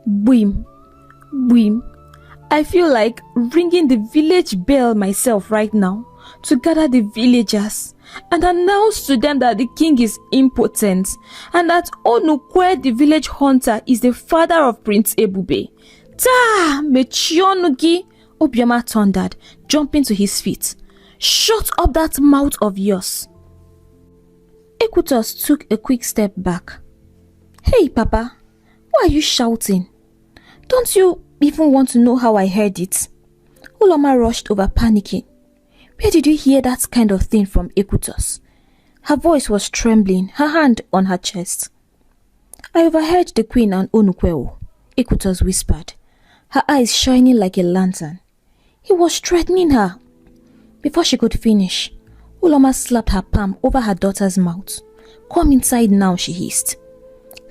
boom, boom. I feel like ringing the village bell myself right now to gather the villagers and announce to them that the king is impotent and that Onukwe, the village hunter, is the father of Prince Ebube. Ta mechionugi, Obioma thundered, jumping to his feet. Shut up that mouth of yours. Equitas took a quick step back. Hey, Papa, why are you shouting? Don't you even want to know how I heard it? Uloma rushed over, panicking. Where did you hear that kind of thing from Equitas? Her voice was trembling, her hand on her chest. I overheard the queen and Onukweo, Equitas whispered, her eyes shining like a lantern. He was threatening her. Before she could finish, Uloma slapped her palm over her daughter's mouth. Come inside now, she hissed.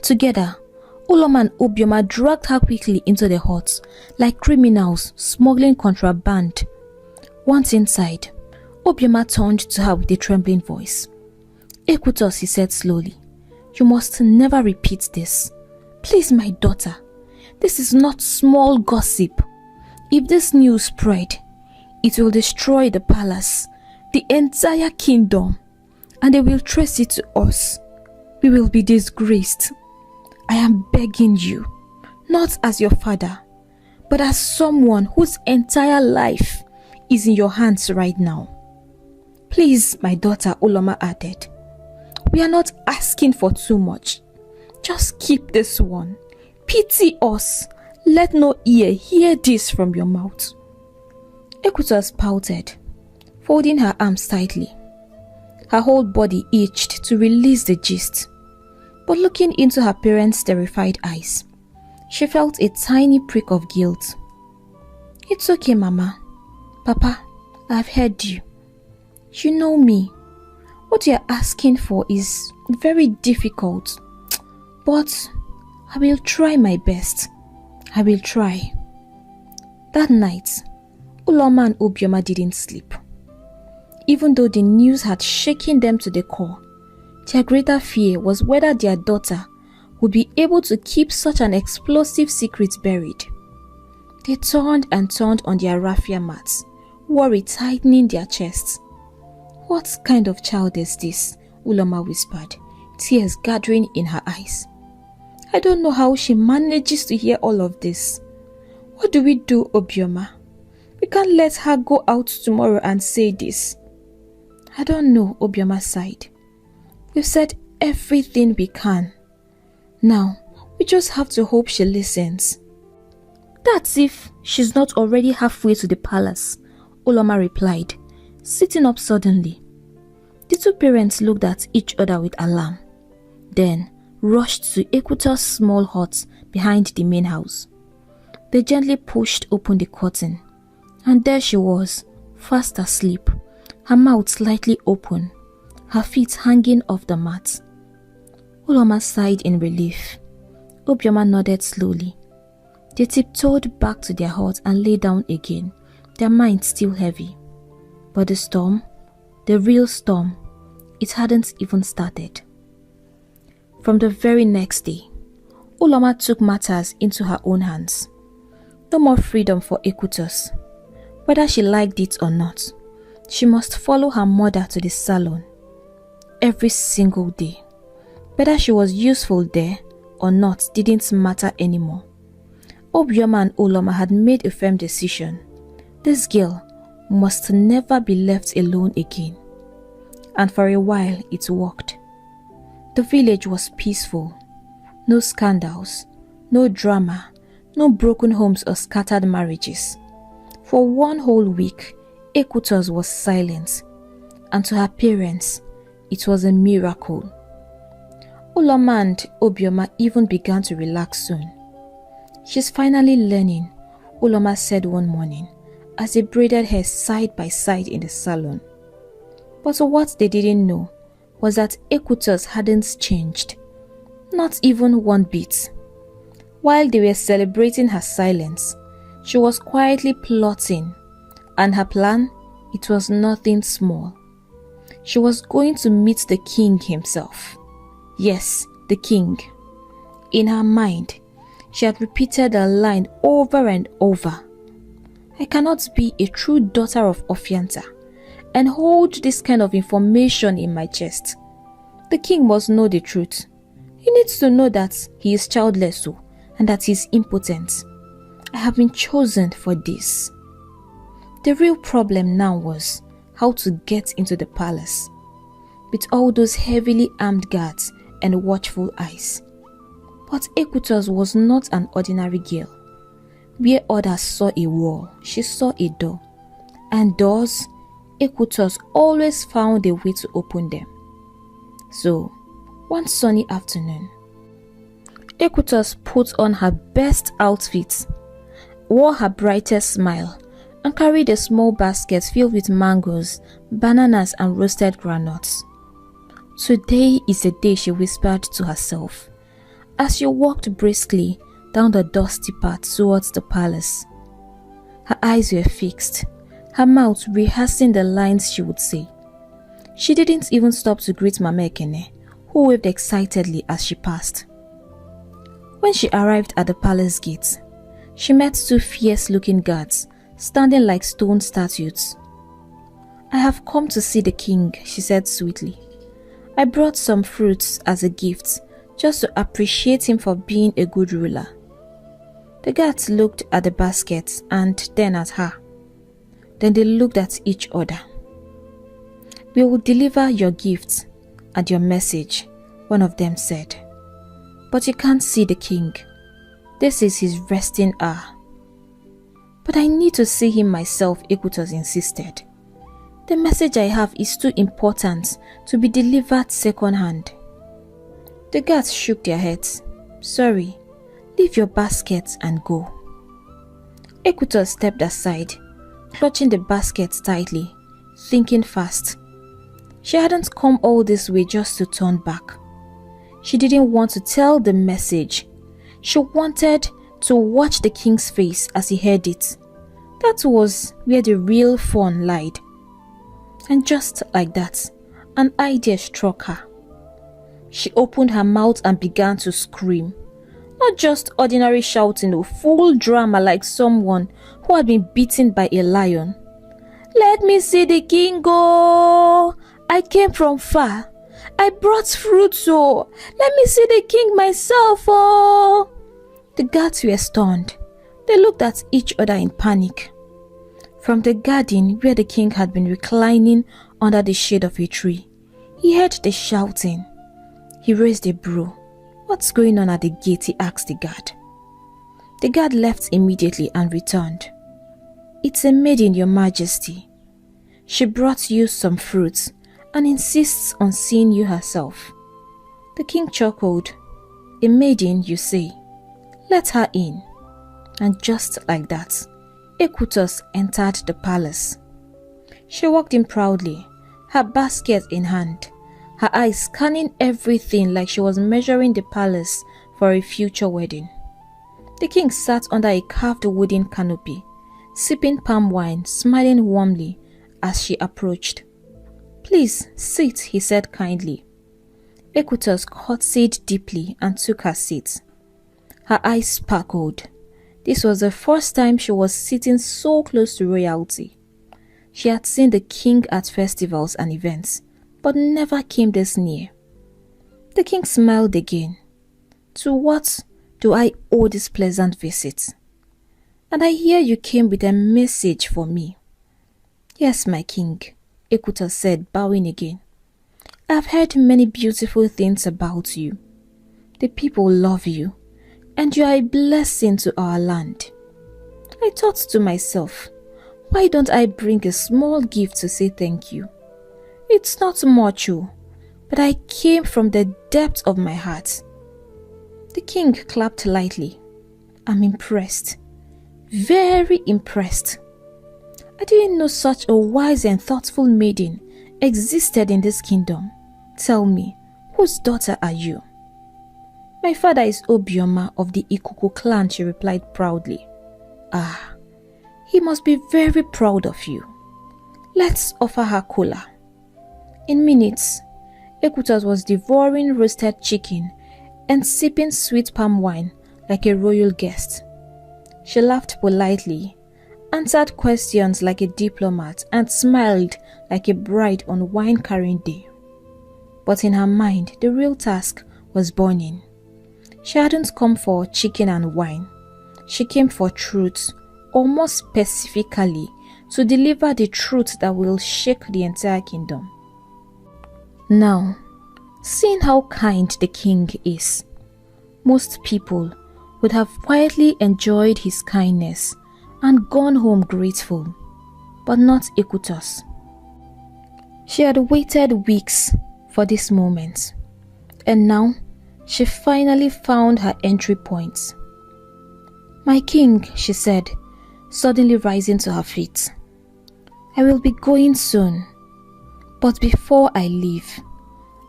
Together, Uloma and Obioma dragged her quickly into the hut, like criminals smuggling contraband. Once inside, Obioma turned to her with a trembling voice. Equitas, he said slowly, you must never repeat this. Please, my daughter, this is not small gossip. If this news spread, it will destroy the palace, the entire kingdom, and they will trace it to us. We will be disgraced. I am begging you, not as your father, but as someone whose entire life is in your hands right now. Please, my daughter, Uloma added. We are not asking for too much. Just keep this one. Pity us. Let no ear hear this from your mouth. Equitas pouted, folding her arms tightly. Her whole body itched to release the gist. But looking into her parents' terrified eyes, she felt a tiny prick of guilt. It's okay, Mama. Papa, I've heard you. You know me. What you're asking for is very difficult. But I will try my best. I will try. That night, Uloma and Obioma didn't sleep. Even though the news had shaken them to the core, their greater fear was whether their daughter would be able to keep such an explosive secret buried. They turned and turned on their raffia mats, worry tightening their chests. What kind of child is this? Uloma whispered, tears gathering in her eyes. I don't know how she manages to hear all of this. What do we do, Obioma? We can't let her go out tomorrow and say this. I don't know, Obioma sighed. We've said everything we can. Now, we just have to hope she listens. That's if she's not already halfway to the palace, Uloma replied, sitting up suddenly. The two parents looked at each other with alarm, then rushed to Equitas' small hut behind the main house. They gently pushed open the curtain, and there she was, fast asleep, her mouth slightly open, her feet hanging off the mat. Uloma sighed in relief. Obioma nodded slowly. They tiptoed back to their hut and lay down again, their minds still heavy. But the storm, the real storm, it hadn't even started. From the very next day, Uloma took matters into her own hands. No more freedom for Ekutus. Whether she liked it or not, she must follow her mother to the salon every single day. Whether she was useful there or not didn't matter anymore. Obioma and Uloma had made a firm decision. This girl must never be left alone again. And for a while it worked. The village was peaceful. No scandals, no drama, no broken homes or scattered marriages. For one whole week, Ekutus was silent, and to her parents, it was a miracle. Uloma and Obioma even began to relax soon. "She's finally learning," Uloma said one morning as they braided her side by side in the salon. But what they didn't know was that Ekutus hadn't changed, not even one bit. While they were celebrating her silence, she was quietly plotting, and her plan, it was nothing small. She was going to meet the king himself. Yes, the king. In her mind, she had repeated the line over and over. "I cannot be a true daughter of Ofianta and hold this kind of information in my chest. The king must know the truth. He needs to know that he is childless and that he is impotent. I have been chosen for this." The real problem now was how to get into the palace with all those heavily armed guards and watchful eyes. But Ekutus was not an ordinary girl. Where others saw a wall, she saw a door. And doors, Ekutus always found a way to open them. So, one sunny afternoon, Ekutus put on her best outfit, wore her brightest smile, and carried a small basket filled with mangoes, bananas, and roasted groundnuts. "Today is the day," she whispered to herself, as she walked briskly down the dusty path towards the palace. Her eyes were fixed, her mouth rehearsing the lines she would say. She didn't even stop to greet Mama Ekene, who waved excitedly as she passed. When she arrived at the palace gate, she met two fierce-looking guards standing like stone statues. "I have come to see the king," she said sweetly. "I brought some fruits as a gift, just to appreciate him for being a good ruler." The guards looked at the basket and then at her. Then they looked at each other. "We will deliver your gift and your message," one of them said. "But you can't see the king. This is his resting hour." "But I need to see him myself," Ekutus insisted. "The message I have is too important to be delivered second-hand." The guards shook their heads. "Sorry, leave your basket and go." Ekutus stepped aside, clutching the basket tightly, thinking fast. She hadn't come all this way just to turn back. She didn't want to tell the message. She wanted to watch the king's face as he heard it. That was where the real fun lied. And just like that, an idea struck her. She opened her mouth and began to scream. Not just ordinary shouting, full drama like someone who had been beaten by a lion. "Let me see the king go! I came from far. I brought fruits, oh! Let me see the king myself, oh!" The guards were stunned. They looked at each other in panic. From the garden where the king had been reclining under the shade of a tree, he heard the shouting. He raised a brow. "What's going on at the gate?" he asked the guard. The guard left immediately and returned. "It's a maiden, your majesty. She brought you some fruits and insists on seeing you herself." The king chuckled. "A maiden, you say? Let her in." And just like that, Ekutus entered the palace. She walked in proudly, her basket in hand, her eyes scanning everything like she was measuring the palace for a future wedding. The king sat under a carved wooden canopy, sipping palm wine, smiling warmly as she approached. "Please, sit," he said kindly. Equitas curtsied deeply and took her seat. Her eyes sparkled. This was the first time she was sitting so close to royalty. She had seen the king at festivals and events, but never came this near. The king smiled again. "To what do I owe this pleasant visit? And I hear you came with a message for me." "Yes, my king," Equitas said, bowing again. "I have heard many beautiful things about you. The people love you, and you are a blessing to our land. I thought to myself, why don't I bring a small gift to say thank you? It's not much, but I came from the depth of my heart." The king clapped lightly. "I'm impressed. Very impressed. I didn't know such a wise and thoughtful maiden existed in this kingdom. Tell me, whose daughter are you?" "My father is Obioma of the Ikuku clan," she replied proudly. "Ah, he must be very proud of you. Let's offer her kola." In minutes, Equitas was devouring roasted chicken and sipping sweet palm wine like a royal guest. She laughed politely, answered questions like a diplomat, and smiled like a bride on wine-carrying day. But in her mind, the real task was burning. She hadn't come for chicken and wine. She came for truth, or more specifically, to deliver the truth that will shake the entire kingdom. Now, seeing how kind the king is, most people would have quietly enjoyed his kindness and gone home grateful, but not Equitas. She had waited weeks for this moment, and now she finally found her entry point. "My king," she said, suddenly rising to her feet, "I will be going soon, but before I leave,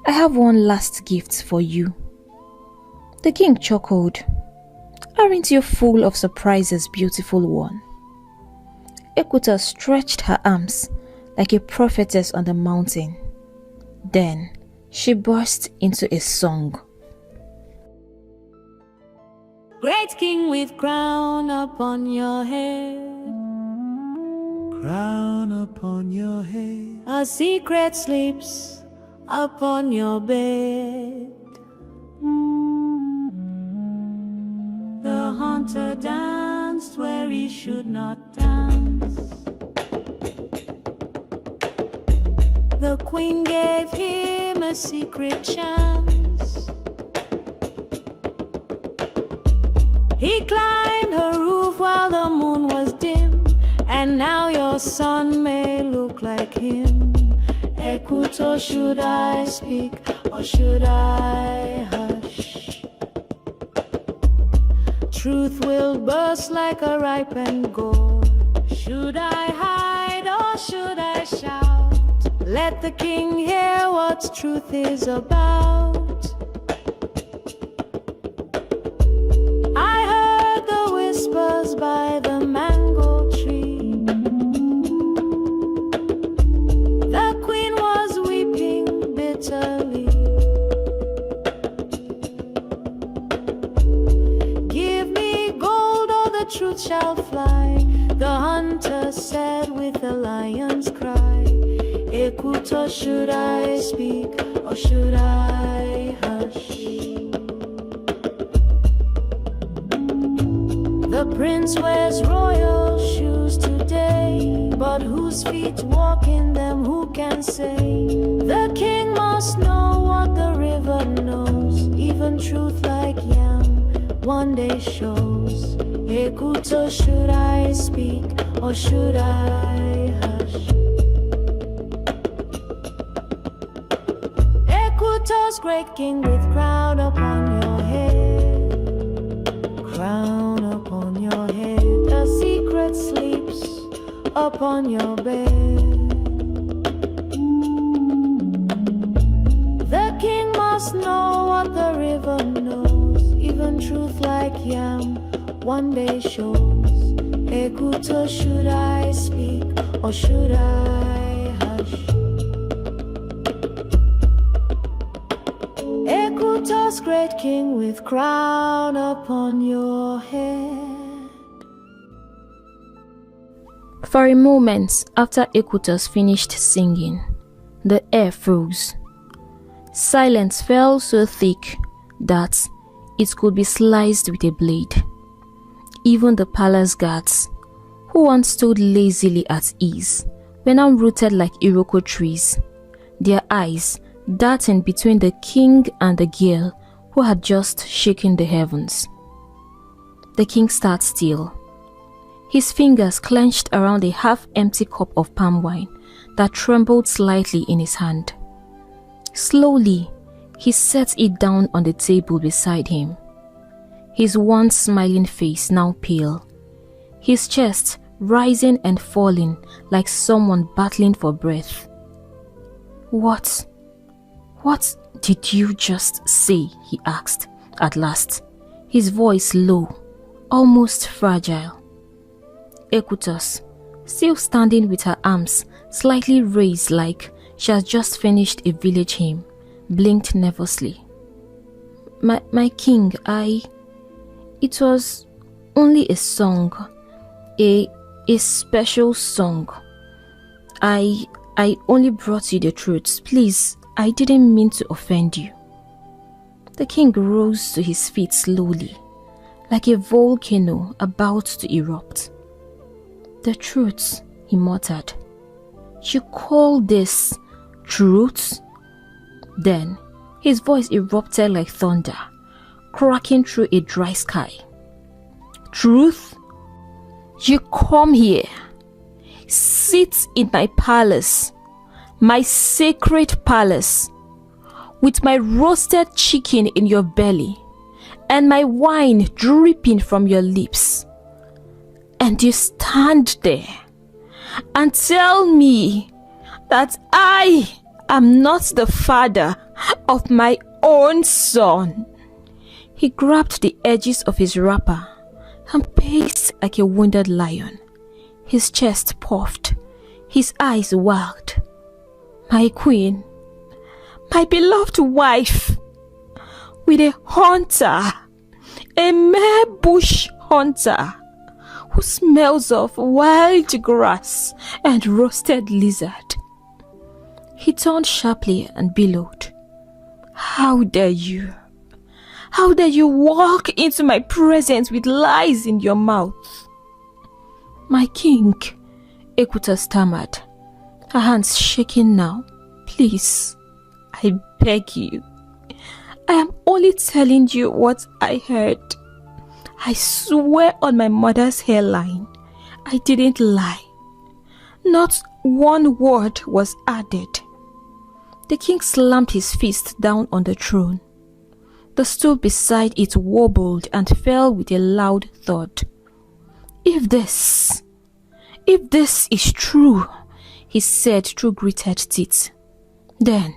I have one last gift for you." The king chuckled. "Aren't you full of surprises, beautiful one?" Equitas stretched her arms like a prophetess on the mountain. Then she burst into a song. Great king with crown upon your head, crown upon your head, a secret sleeps upon your bed. The hunter danced where he should not dance. The queen gave him a secret chance. He climbed her roof while the moon was dim, and now your son may look like him. Ekuto, should I speak or should I hush? Truth will burst like a ripened gourd. Should I hide or should I shout? Let the king hear what truth is about. I heard the whispers by the mango tree. The queen was weeping bitterly. Give me gold or the truth shall fly, the hunter said with a lion's cry. Ekuto, should I speak or should I hush? The prince wears royal shoes today, but whose feet walk in them, who can say? The king must know what the river knows, even truth like yam one day shows. Ekuto, should I speak or should I hush? Ekuto's great king with crown upon your head, crown upon your head, a secret sleeps upon your bed. The king must know what the river knows, even truth like yam one day shows. Ekuto, should I speak or should I hush? Ekutos, great king with crown upon your head. For a moment after Ekutos finished singing, the air froze. Silence fell so thick that it could be sliced with a blade. Even the palace guards, who once stood lazily at ease, were now rooted like iroko trees, their eyes darting between the king and the girl who had just shaken the heavens. The king sat still, his fingers clenched around a half-empty cup of palm wine that trembled slightly in his hand. Slowly, he set it down on the table beside him, his once smiling face now pale, his chest rising and falling like someone battling for breath. What did you just say?" he asked at last, his voice low, almost fragile. Ekutos, still standing with her arms slightly raised like she has just finished a village hymn, blinked nervously. My king, it was only a song, a special song. I only brought you the truth. Please, I didn't mean to offend you." The king rose to his feet slowly, like a volcano about to erupt. "The truth," he muttered. "You call this truth?" Then his voice erupted like thunder, cracking through a dry sky. "Truth? You come here, sit in my palace, my sacred palace, with my roasted chicken in your belly and my wine dripping from your lips, and you stand there and tell me that I am not the father of my own son." He grabbed the edges of his wrapper and paced like a wounded lion, his chest puffed, his eyes wild. "My queen, my beloved wife, with a hunter, a mere bush hunter, who smells of wild grass and roasted lizard." He turned sharply and bellowed, "How dare you? How dare you walk into my presence with lies in your mouth?" "My king," Ekuta stammered, her hands shaking now. "Please, I beg you. I am only telling you what I heard. I swear on my mother's hairline, I didn't lie. Not one word was added." The king slammed his fist down on the throne. The stool beside it wobbled and fell with a loud thud. If this is true," he said through gritted teeth, "then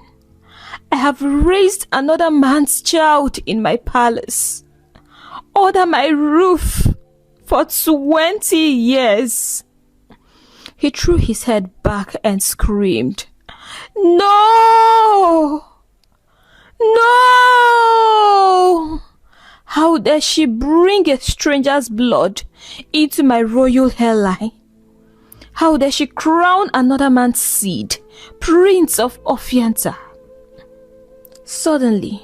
I have raised another man's child in my palace, under my roof, for 20 years. He threw his head back and screamed, "No! No! How dare she bring a stranger's blood into my royal hairline? How dare she crown another man's seed, Prince of Ophianta?" Suddenly,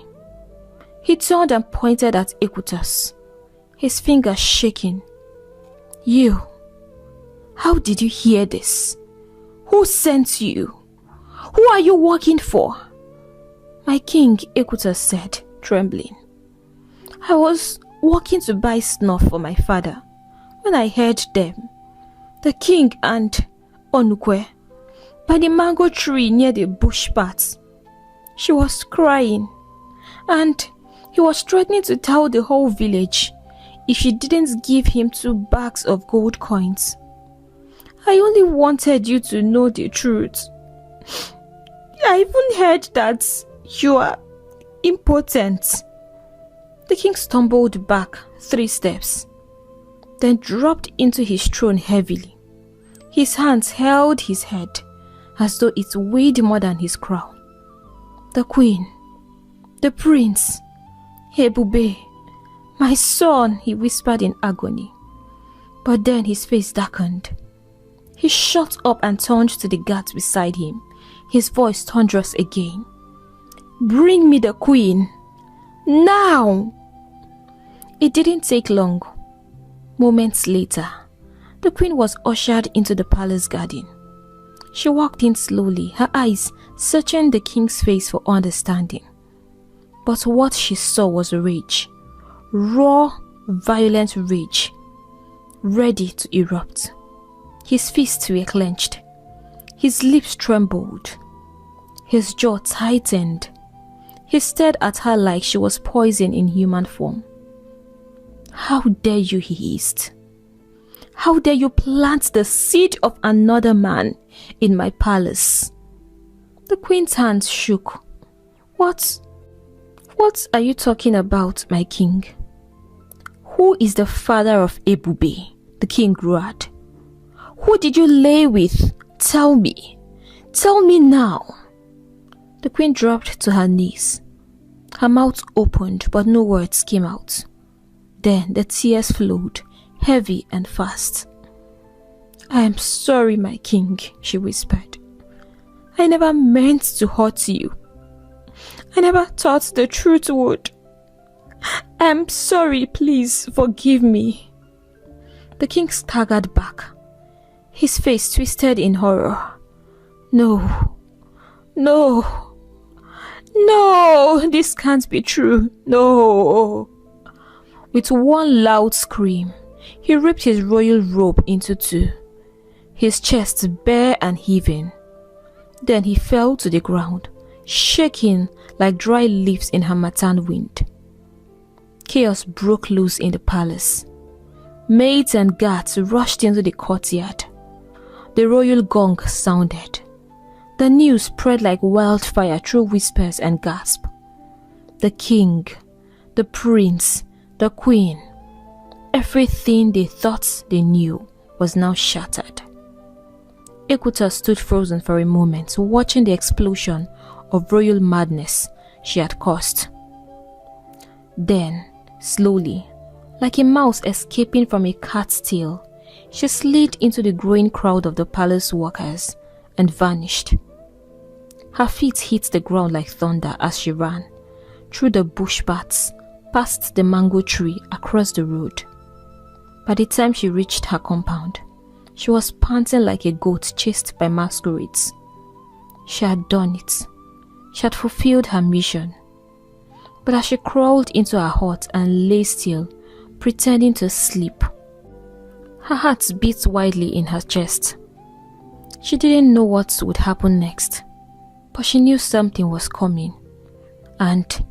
he turned and pointed at Ekutos, his fingers shaking. "You, how did you hear this? Who sent you? Who are you working for?" "My king," Ekutos said, trembling, "I was walking to buy snuff for my father when I heard them, the king and Onukwe, by the mango tree near the bush path. She was crying, and he was threatening to tell the whole village if she didn't give him 2 bags of gold coins. I only wanted you to know the truth. I even heard that you are impotent." The king stumbled back 3 steps. then dropped into his throne heavily. His hands held his head as though it weighed more than his crown. The queen, the prince, Ebube, my son, he whispered in agony. But then his face darkened. He shot up and turned to the guards beside him, his voice thunderous again. Bring me the queen, now! It didn't take long. Moments later, the queen was ushered into the palace garden. She walked in slowly, her eyes searching the king's face for understanding. But what she saw was rage, raw, violent rage, ready to erupt. His fists were clenched, his lips trembled, his jaw tightened. He stared at her like she was poison in human form. How dare you, he hissed. How dare you plant the seed of another man in my palace? The queen's hands shook. What are you talking about, my king? Who is the father of Ebube? The king roared. Who did you lay with? Tell me. Tell me now. The queen dropped to her knees. Her mouth opened, but no words came out. Then the tears flowed, heavy and fast. I am sorry, my king, she whispered. I never meant to hurt you. I never thought the truth would. I am sorry, please forgive me. The king staggered back, his face twisted in horror. No, this can't be true, no. With one loud scream, he ripped his royal robe into two, his chest bare and heaving. Then he fell to the ground, shaking like dry leaves in harmattan wind. Chaos broke loose in the palace. Maids and guards rushed into the courtyard. The royal gong sounded. The news spread like wildfire through whispers and gasps. The king, the prince, the queen, everything they thought they knew was now shattered. Equator stood frozen for a moment, watching the explosion of royal madness she had caused. Then, slowly, like a mouse escaping from a cat's tail, she slid into the growing crowd of the palace workers and vanished. Her feet hit the ground like thunder as she ran, through the bush paths, past the mango tree, across the road. By the time she reached her compound, she was panting like a goat chased by masquerades. She had done it. She had fulfilled her mission. But as she crawled into her hut and lay still, pretending to sleep, her heart beat wildly in her chest. She didn't know what would happen next, but she knew something was coming, and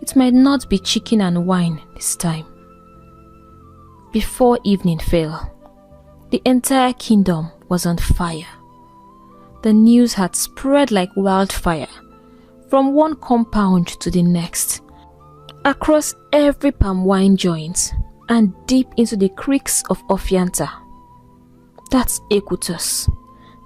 it might not be chicken and wine this time. Before evening fell, the entire kingdom was on fire. The news had spread like wildfire from one compound to the next, across every palm wine joint and deep into the creeks of Ofianta. That's Equatus.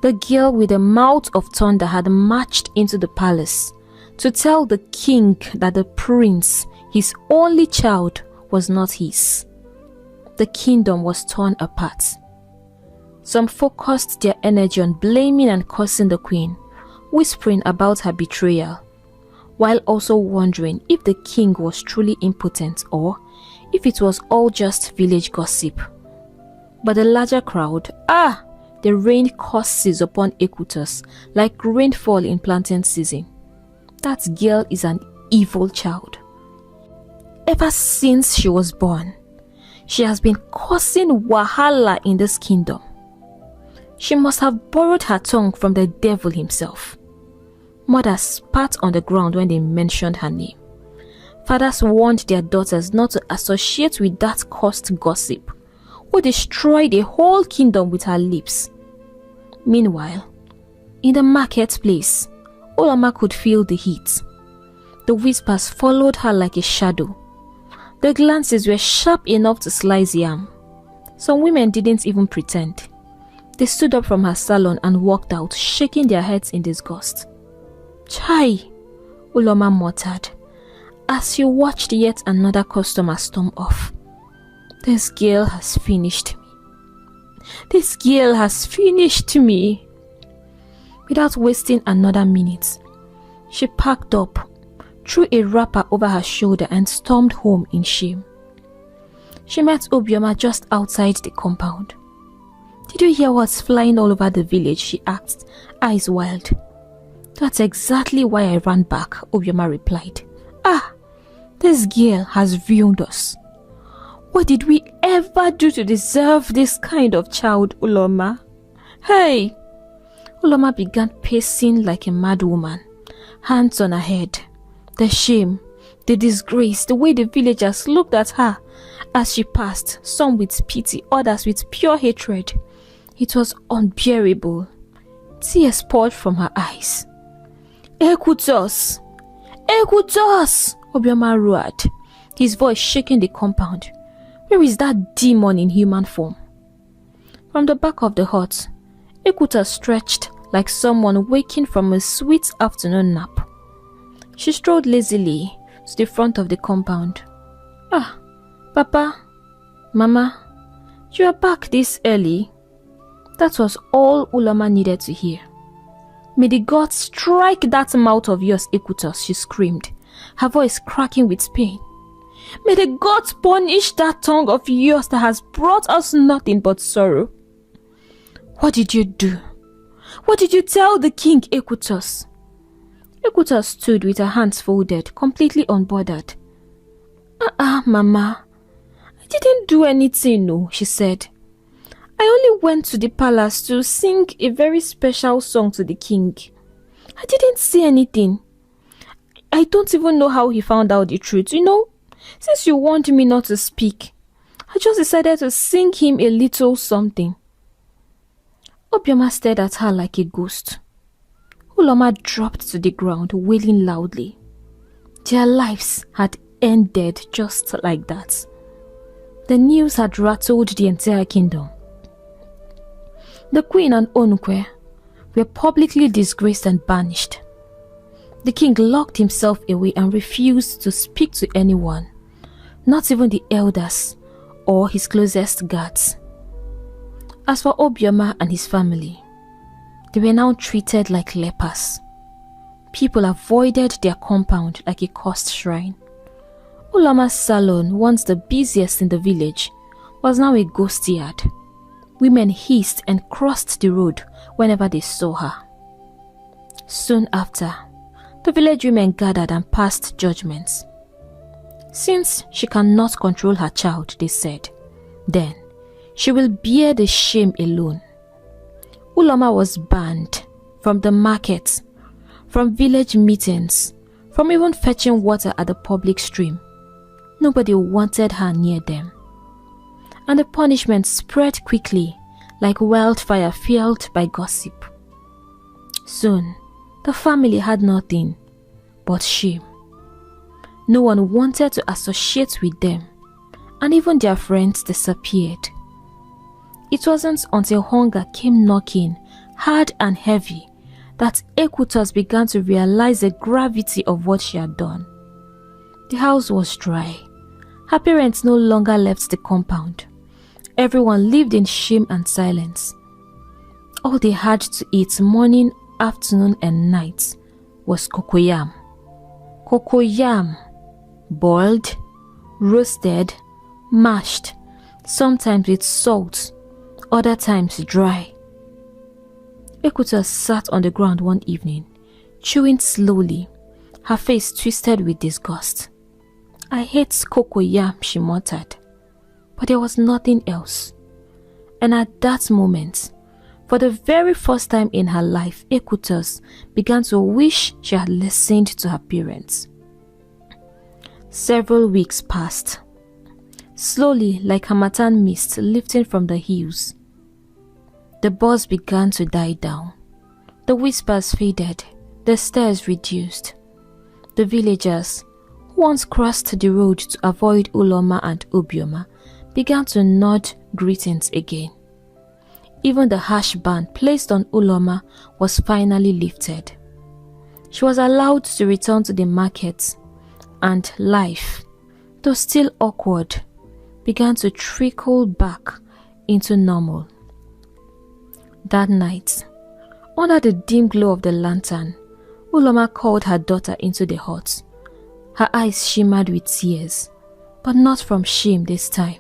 The girl with the mouth of thunder had marched into the palace to tell the king that the prince, his only child, was not his. The kingdom was torn apart. Some focused their energy on blaming and cursing the queen, whispering about her betrayal, while also wondering if the king was truly impotent or if it was all just village gossip. But the larger crowd, they rained curses upon Equatus like rainfall in planting season. That girl is an evil child. Ever since she was born, she has been causing wahala in this kingdom. She must have borrowed her tongue from the devil himself. Mothers spat on the ground when they mentioned her name. Fathers warned their daughters not to associate with that cursed gossip who destroyed a whole kingdom with her lips. Meanwhile, in the marketplace, Olama could feel the heat. The whispers followed her like a shadow. The glances were sharp enough to slice yam. Some women didn't even pretend. They stood up from her salon and walked out, shaking their heads in disgust. "Chai," Uloma muttered, as she watched yet another customer storm off. "This girl has finished me. This girl has finished me." Without wasting another minute, she packed up, threw a wrapper over her shoulder and stormed home in shame. She met Obioma just outside the compound. "Did you hear what's flying all over the village?" she asked, eyes wild. "That's exactly why I ran back," Obioma replied. "Ah, this girl has ruined us. What did we ever do to deserve this kind of child, Uloma? Hey!" Uloma began pacing like a mad woman, hands on her head. The shame, the disgrace, the way the villagers looked at her as she passed, some with pity, others with pure hatred. It was unbearable. Tears poured from her eyes. "Ekutos! Ekutos!" Obioma roared, his voice shaking the compound. "Where is that demon in human form?" From the back of the hut, Ekuta stretched like someone waking from a sweet afternoon nap. She strolled lazily to the front of the compound. "Ah, Papa, Mama, you are back this early?" That was all Uloma needed to hear. "May the gods strike that mouth of yours, Ekutos," she screamed, her voice cracking with pain. "May the gods punish that tongue of yours that has brought us nothing but sorrow. What did you do? What did you tell the king, Ekutos?" Ekutos stood with her hands folded, completely unbothered. Mama, I didn't do anything, no," she said. "I only went to the palace to sing a very special song to the king. I didn't say anything. I don't even know how he found out the truth. Since you warned me not to speak, I just decided to sing him a little something." Obioma stared at her like a ghost. Uloma dropped to the ground, wailing loudly. Their lives had ended just like that. The news had rattled the entire kingdom. The queen and Onukwe were publicly disgraced and banished. The king locked himself away and refused to speak to anyone, not even the elders or his closest guards. As for Obioma and his family, they were now treated like lepers. People avoided their compound like a cursed shrine. Uloma's salon, once the busiest in the village, was now a ghost yard. Women hissed and crossed the road whenever they saw her. Soon after, the village women gathered and passed judgments. Since she cannot control her child, they said, then she will bear the shame alone. Uloma was banned from the markets, from village meetings, from even fetching water at the public stream. Nobody wanted her near them. And the punishment spread quickly like wildfire fueled by gossip. Soon, the family had nothing but shame. No one wanted to associate with them, and even their friends disappeared. It wasn't until hunger came knocking hard and heavy that Ekutos began to realize the gravity of what she had done. The house was dry. Her parents no longer left the compound. Everyone lived in shame and silence. All they had to eat morning, afternoon and night was cocoyam. Cocoyam, boiled, roasted, mashed, sometimes with salt, other times dry. Ekutos sat on the ground one evening, chewing slowly, her face twisted with disgust. "I hate cocoyam," she muttered. But there was nothing else. And at that moment, for the very first time in her life, Ekutos began to wish she had listened to her parents. Several weeks passed. Slowly, like Hamatan mist lifting from the hills, the buzz began to die down. The whispers faded, the stares reduced. The villagers, who once crossed the road to avoid Uloma and Obioma, began to nod greetings again. Even the harsh ban placed on Uloma was finally lifted. She was allowed to return to the market, and life, though still awkward, began to trickle back into normal. That night, under the dim glow of the lantern, Uloma called her daughter into the hut. Her eyes shimmered with tears, but not from shame this time.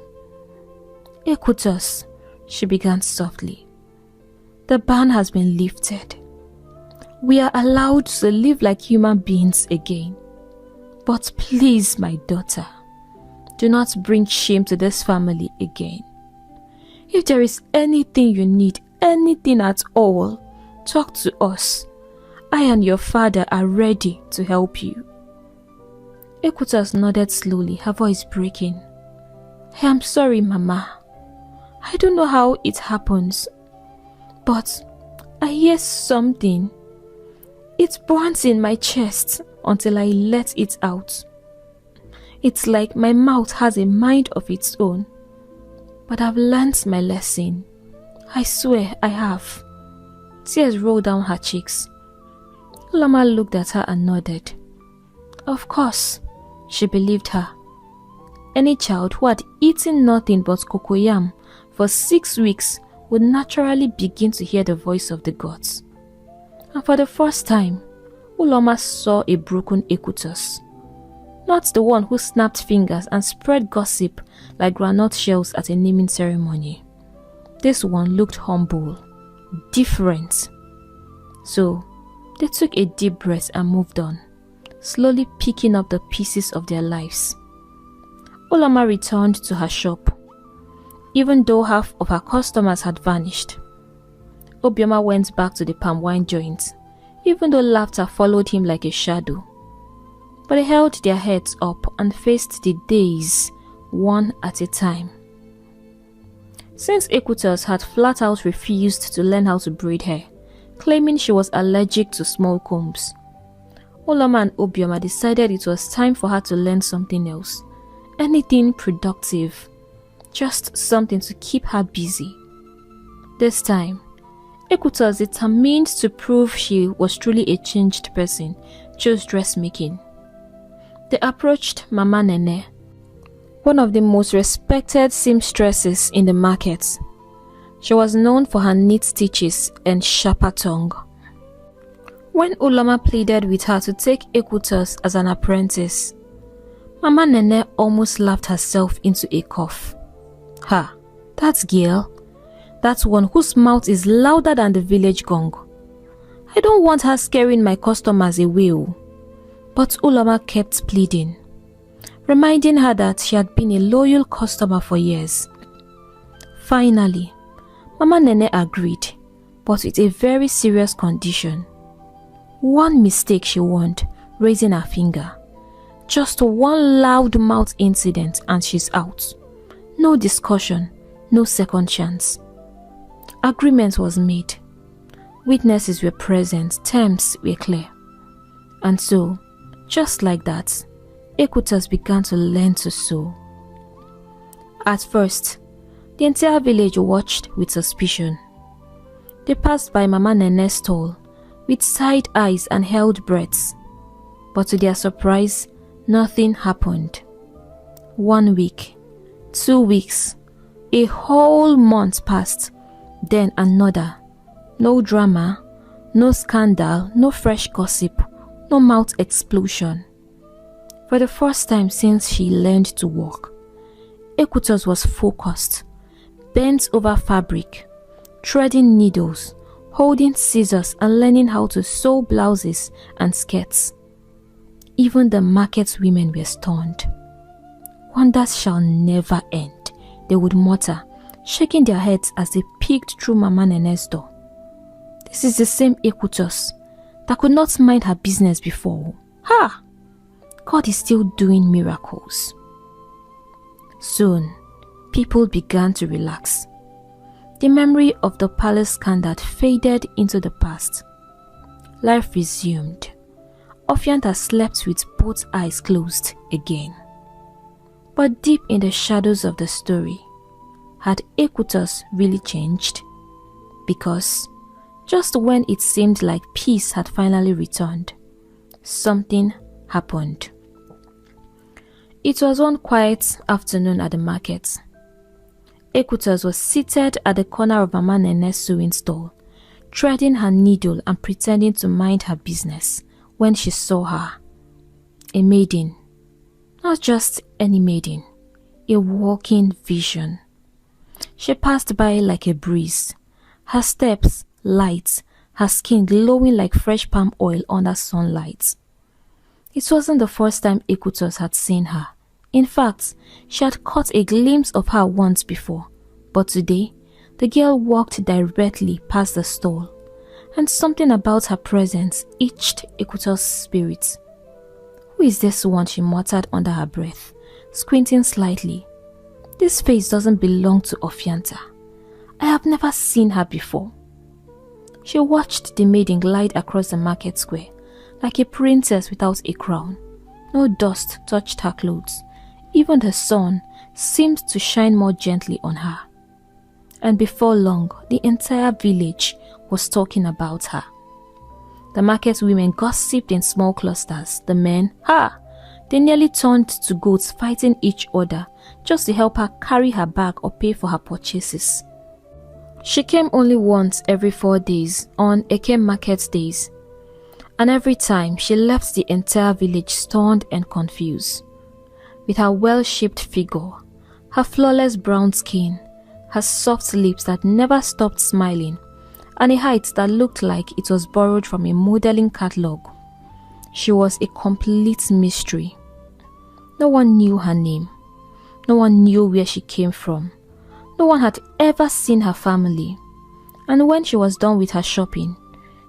"Ekutos," she began softly. "The ban has been lifted. We are allowed to live like human beings again. But please, my daughter, do not bring shame to this family again. If there is anything you need, anything at all, talk to us. I and your father are ready to help you." Ekutos nodded slowly, her voice breaking. "I am sorry, Mama. I don't know how it happens, but I hear something. It burns in my chest until I let it out. It's like my mouth has a mind of its own. But I've learnt my lesson. I swear I have." Tears rolled down her cheeks. Uloma looked at her and nodded. Of course, she believed her. Any child who had eaten nothing but cocoyam for 6 weeks would naturally begin to hear the voice of the gods. And for the first time, Uloma saw a broken Ekutos. Not the one who snapped fingers and spread gossip like granite shells at a naming ceremony. This one looked humble, different. So, they took a deep breath and moved on, slowly picking up the pieces of their lives. Uloma returned to her shop, even though half of her customers had vanished. Obioma went back to the palm wine joint, even though laughter followed him like a shadow. But they held their heads up and faced the days one at a time. Since Ekutos had flat out refused to learn how to braid hair, claiming she was allergic to small combs, Uloma and Obioma decided it was time for her to learn something else. Anything productive. Just something to keep her busy. This time, Ekutos, determined to prove she was truly a changed person, chose dressmaking. They approached Mama Nene, one of the most respected seamstresses in the market. She was known for her neat stitches and sharper tongue. When Uloma pleaded with her to take Ekutos as an apprentice, Mama Nene almost laughed herself into a cough. "Ha, that girl, that one whose mouth is louder than the village gong. I don't want her scaring my customers away." But Uloma kept pleading, reminding her that she had been a loyal customer for years. Finally, Mama Nene agreed, but with a very serious condition. One mistake, she warned, raising her finger. Just one loud mouth incident and she's out. No discussion, no second chance. Agreement was made. Witnesses were present, terms were clear. And so, just like that, Ekutos began to learn to sew. At first, the entire village watched with suspicion. They passed by Mama Nene's stall with side eyes and held breaths. But to their surprise, nothing happened. 1 week, 2 weeks, a whole month passed, then another. No drama, no scandal, no fresh gossip, no mouth explosion. For the first time since she learned to walk, Ekutos was focused, bent over fabric, threading needles, holding scissors and learning how to sew blouses and skirts. Even the market women were stunned. "Wonders shall never end," they would mutter, shaking their heads as they peeked through Mama Nene's door. This is the same Ekutos that could not mind her business before. Ha! God is still doing miracles. Soon, people began to relax. The memory of the palace scandal faded into the past. Life resumed. Ofianta slept with both eyes closed again. But deep in the shadows of the story, Had Equitas really changed? Because just when it seemed like peace had finally returned, something happened. It was one quiet afternoon at the market. Equitas was seated at the corner of Mama Nene's sewing stall, threading her needle and pretending to mind her business when she saw her. A maiden. Not just any maiden. A walking vision. She passed by like a breeze. Her steps light, her skin glowing like fresh palm oil under sunlight. It wasn't the first time Equitas had seen her. In fact, she had caught a glimpse of her once before, but today, the girl walked directly past the stall, and something about her presence itched Equitas' spirit. Who is this one? She muttered under her breath, squinting slightly. This face doesn't belong to Ofianta. I have never seen her before. She watched the maiden glide across the market square, like a princess without a crown. No dust touched her clothes. Even the sun seemed to shine more gently on her. And before long, the entire village was talking about her. The market women gossiped in small clusters. The men, they nearly turned to goats fighting each other just to help her carry her bag or pay for her purchases. She came only once every 4 days on Eke market days, and every time she left the entire village stunned and confused. With her well-shaped figure, her flawless brown skin, her soft lips that never stopped smiling, and a height that looked like it was borrowed from a modeling catalogue, she was a complete mystery. No one knew her name. No one knew where she came from. No one had ever seen her family. And when she was done with her shopping,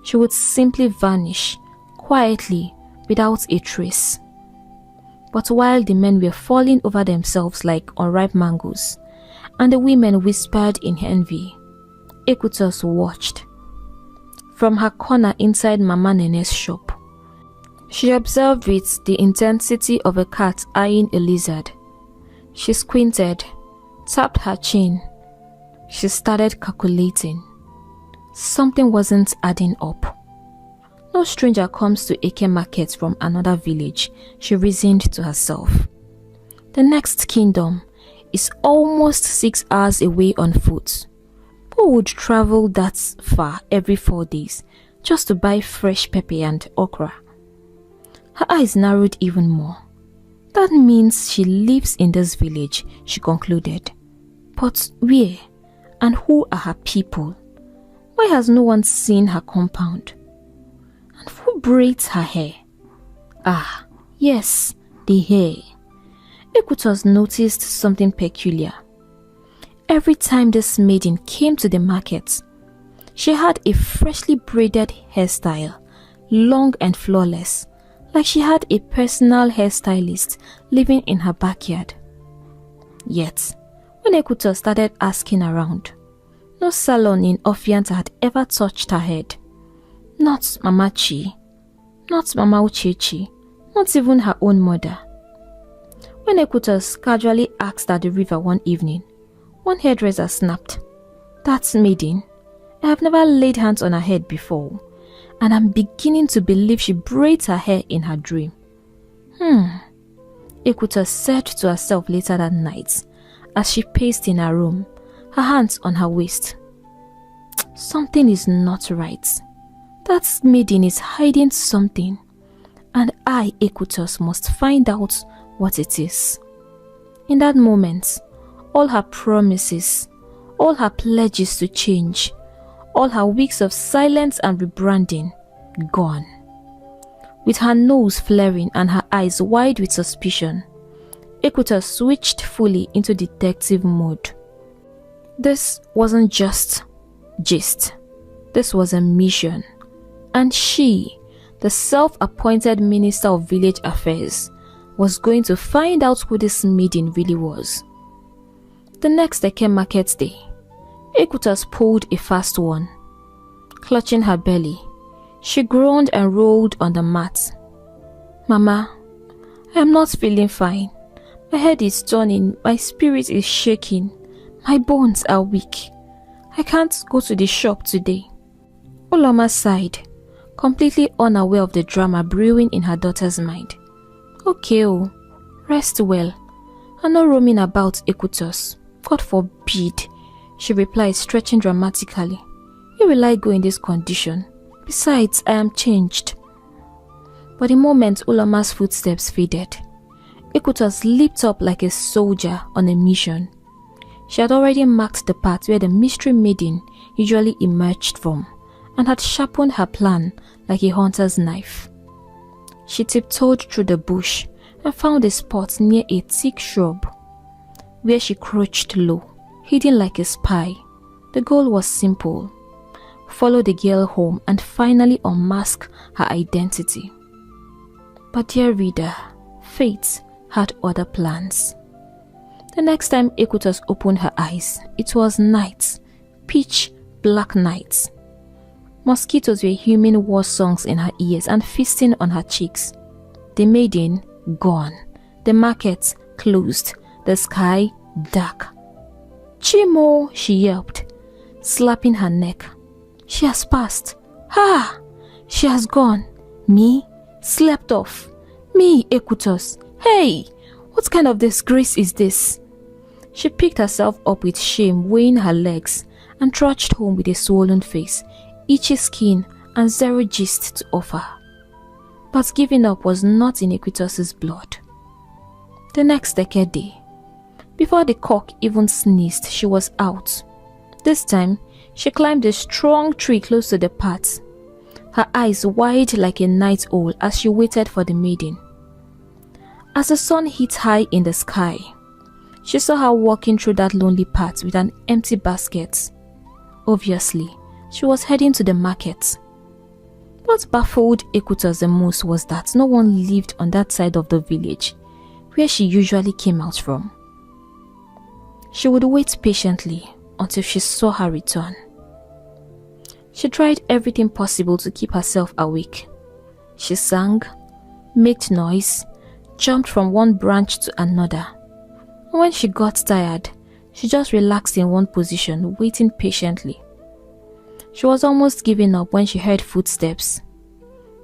she would simply vanish, quietly, without a trace. But while the men were falling over themselves like unripe mangoes, and the women whispered in envy, Equitas watched. From her corner inside Mama Nene's shop, she observed with the intensity of a cat eyeing a lizard. She squinted, tapped her chin. She started calculating. Something wasn't adding up. No stranger comes to Eke Market from another village, she reasoned to herself. The next kingdom is almost 6 hours away on foot. Who would travel that far every 4 days just to buy fresh pepper and okra? Her eyes narrowed even more. That means she lives in this village, she concluded. But where and who are her people? Why has no one seen her compound? And who braids her hair? Ah, yes, the hair. Equitas noticed something peculiar. Every time this maiden came to the market, she had a freshly braided hairstyle, long and flawless, like she had a personal hairstylist living in her backyard. Yet, when Equitas started asking around, no salon in Ofianta had ever touched her head. Not Mama Chi, not Mama Uchechi, not even her own mother. When Equitas casually asked at the river one evening, one hairdresser snapped, "That's Maiden. I have never laid hands on her head before, and I'm beginning to believe she braids her hair in her dream." Equitas said to herself later that night as she paced in her room, her hands on her waist. Something is not right. That maiden is hiding something, and I, Equitas, must find out what it is. In that moment, all her promises, all her pledges to change, all her weeks of silence and rebranding, gone. With her nose flaring and her eyes wide with suspicion, Equitas switched fully into detective mode. This wasn't just gist. This was a mission. And she, the self-appointed Minister of Village Affairs, was going to find out who this maiden really was. The next Eke market day, Equitas pulled a fast one. Clutching her belly, she groaned and rolled on the mat. "Mama, I am not feeling fine. My head is turning, my spirit is shaking. My bones are weak. I can't go to the shop today. Uloma sighed, completely unaware of the drama brewing in her daughter's mind. Okay, oh, rest well. I'm not roaming about Ekutos. God forbid, she replied, stretching dramatically. You will I go in this condition? Besides, I am changed. But the moment Uloma's footsteps faded, Ekutos leaped up like a soldier on a mission. She had already marked the path where the mystery maiden usually emerged from and had sharpened her plan like a hunter's knife. She tiptoed through the bush and found a spot near a thick shrub, where she crouched low, hidden like a spy. The goal was simple: follow the girl home and finally unmask her identity. But dear reader, fate had other plans. The next time Ekutos opened her eyes, it was night, pitch black night. Mosquitoes were humming war songs in her ears and feasting on her cheeks. The maiden gone, the market closed, the sky dark. Chimo, she yelped, slapping her neck. She has passed. Ha! She has gone. Me? Slept off. Me, Ekutos. Hey! What kind of disgrace is this? She picked herself up with shame weighing her legs and trudged home with a swollen face, itchy skin and zero gist to offer. But giving up was not in Ekutos' blood. The next decade day, before the cock even sneezed, she was out. This time, she climbed a strong tree close to the path, her eyes wide like a night owl as she waited for the maiden. As the sun hit high in the sky, she saw her walking through that lonely path with an empty basket. Obviously, she was heading to the market. What baffled Ekutos the most was that no one lived on that side of the village where she usually came out from. She would wait patiently until she saw her return. She tried everything possible to keep herself awake. She sang, made noise, jumped from one branch to another. When she got tired, she just relaxed in one position, waiting patiently. She was almost giving up when she heard footsteps.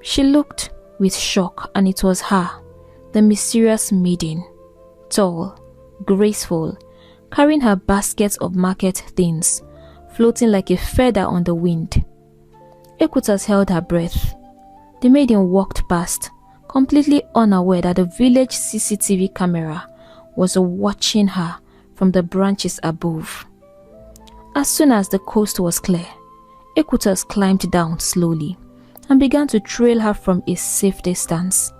She looked with shock, and it was her, the mysterious maiden, tall, graceful, carrying her basket of market things, floating like a feather on the wind. Ekutos held her breath. The maiden walked past, completely unaware that the village CCTV camera was watching her from the branches above. As soon as the coast was clear, Ekutos climbed down slowly and began to trail her from a safe distance.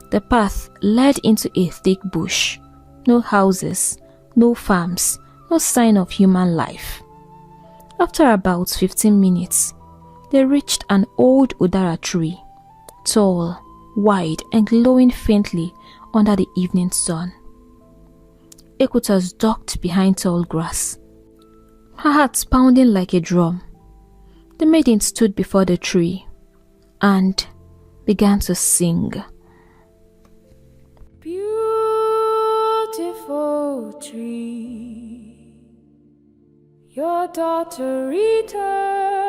The path led into a thick bush. No houses, no farms, no sign of human life. After about 15 minutes, they reached an old udara tree, tall, wide and glowing faintly under the evening sun. Ekutos ducked behind tall grass, her heart pounding like a drum. The maiden stood before the tree and began to sing. Beautiful tree, your daughter returns.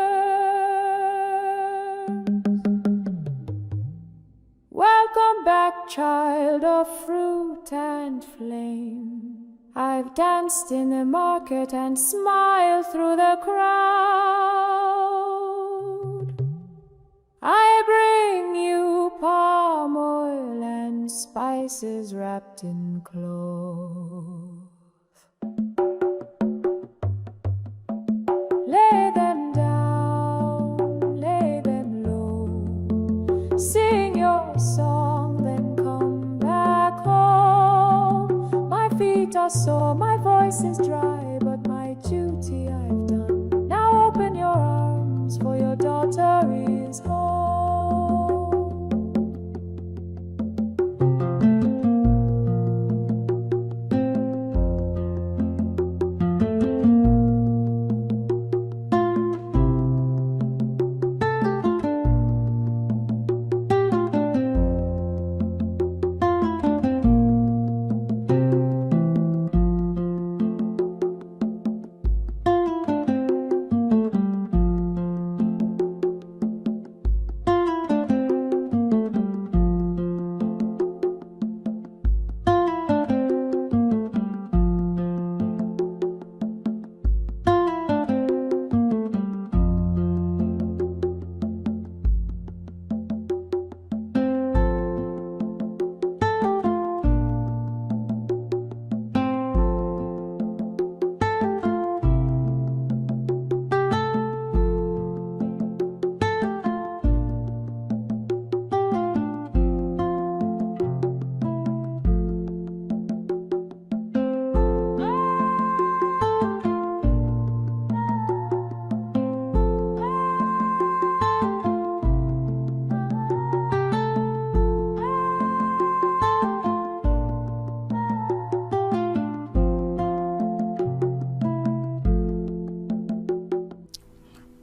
Welcome back, child of fruit and flame. I've danced in the market and smiled through the crowd. I bring you palm oil and spices wrapped in cloth. Lay them down, lay them low. Sing your song, then come back home. My feet are sore, my voice is dry, but my duty I've done. Now open your arms, for your daughter is home.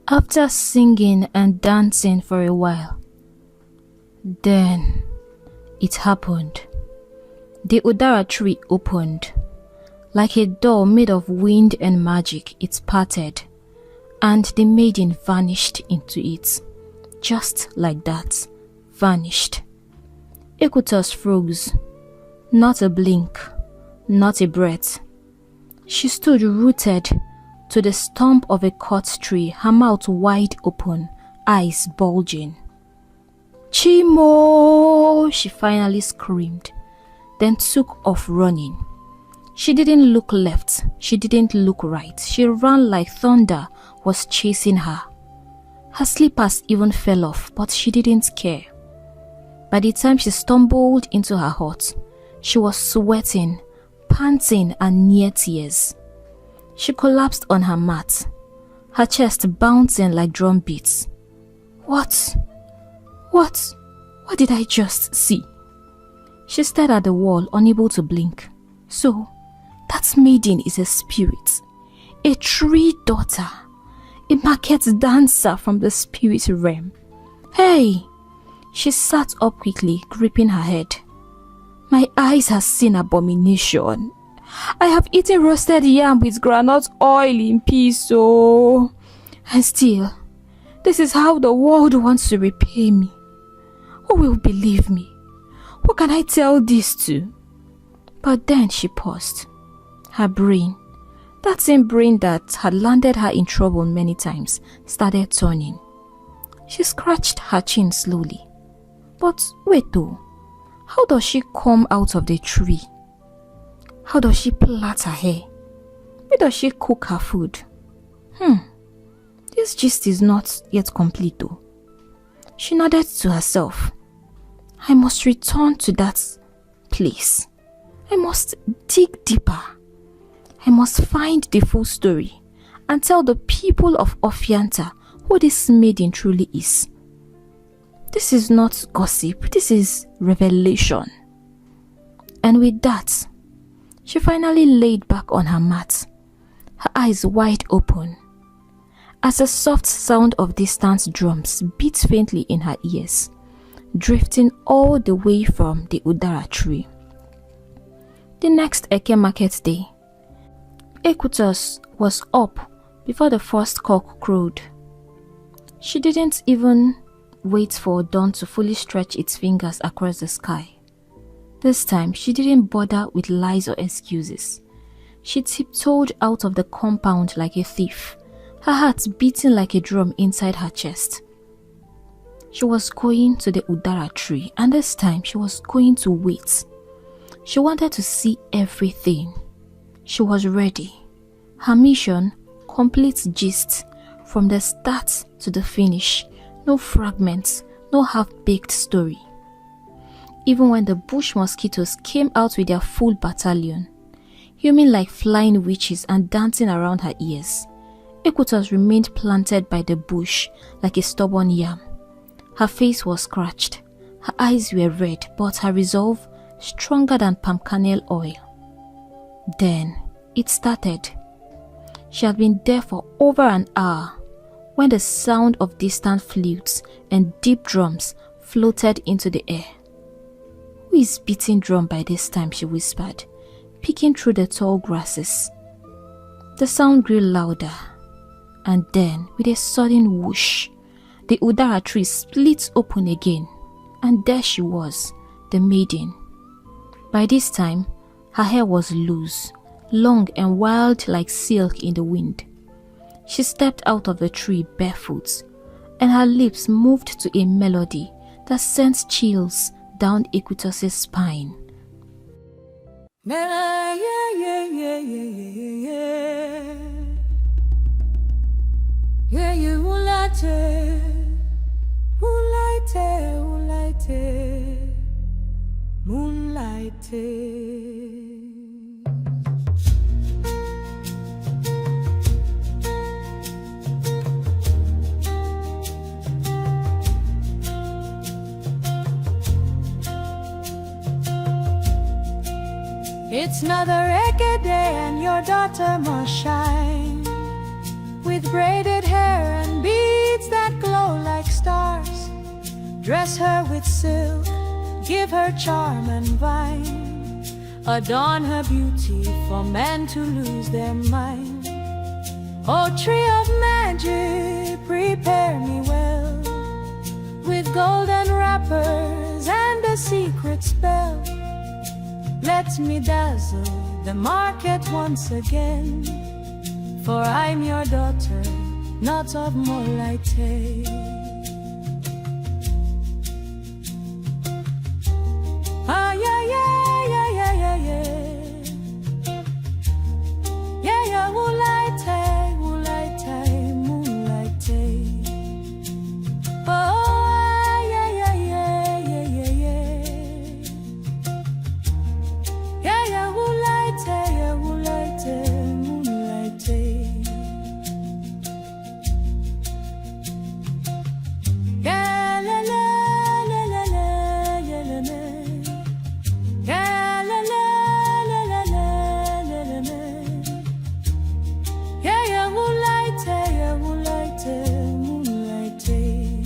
After singing and dancing for a while, then it happened. The Udara tree opened. Like a door made of wind and magic, it parted, and the maiden vanished into it. Just like that, vanished. Equitas froze. Not a blink, not a breath. She stood rooted to the stump of a cut tree, her mouth wide open, eyes bulging. "Chimo!" she finally screamed, then took off running. She didn't look left, she didn't look right. She ran like thunder was chasing her. Her slippers even fell off, but she didn't care. By the time she stumbled into her hut, she was sweating, panting, and near tears. She collapsed on her mat, her chest bouncing like drum beats. What did I just see? She stared at the wall, unable to blink. So, that maiden is a spirit, a tree daughter, a market dancer from the spirit realm. Hey! She sat up quickly, gripping her head. My eyes have seen abomination. I have eaten roasted yam with groundnut oil in peace, oh. And still, this is how the world wants to repay me. Who will believe me? Who can I tell this to? But then she paused. Her brain, that same brain that had landed her in trouble many times, started turning. She scratched her chin slowly. But wait though, how does she come out of the tree? How does she plait her hair? Where does she cook her food? This gist is not yet complete though. She nodded to herself. I must return to that place. I must dig deeper. I must find the full story and tell the people of Ofianta who this maiden truly is. This is not gossip, this is revelation. And with that, she finally laid back on her mat, her eyes wide open, as the soft sound of distant drums beat faintly in her ears, drifting all the way from the Udara tree. The next Eke market day, Equitas was up before the first cock crowed. She didn't even wait for dawn to fully stretch its fingers across the sky. This time, she didn't bother with lies or excuses. She tiptoed out of the compound like a thief, her heart beating like a drum inside her chest. She was going to the Udara tree, and this time she was going to wait. She wanted to see everything. She was ready. Her mission, complete gist, from the start to the finish. No fragments, no half-baked story. Even when the bush mosquitoes came out with their full battalion, humming like flying witches and dancing around her ears, Equitas remained planted by the bush like a stubborn yam. Her face was scratched, her eyes were red, but her resolve stronger than palm kernel oil. Then it started. She had been there for over an hour when the sound of distant flutes and deep drums floated into the air. Who is beating drum by this time? She whispered, peeking through the tall grasses. The sound grew louder, and then with a sudden whoosh, the Udara tree split open again, and there she was, the maiden. By this time, her hair was loose, long and wild like silk in the wind. She stepped out of the tree barefoot, and her lips moved to a melody that sent chills down Equitas' spine. It's another Eke day and your daughter must shine. with braided hair and beads that glow like stars. Dress her with silk, give her charm and vine, adorn her beauty for men to lose their mind. O tree of magic, prepare me well, with golden wrappers and a secret spell. Let me dazzle the market once again, for I'm your daughter, not of moonlight tale. Ah, yeah, yeah, yeah, yeah, yeah, yeah. Yeah, yeah, moonlight tale, moonlight tale, moonlight tale. Oh, yeah, yeah, yeah, yeah, yeah, yeah. Yeah, yeah, moonlight tale, yeah, moonlight tale, moonlight tale. Yeah, la la la la la, yeah, la la. Yeah, la la la la la, la la la. Yeah, yeah, moonlight tale, yeah, moonlight tale, moonlight tale.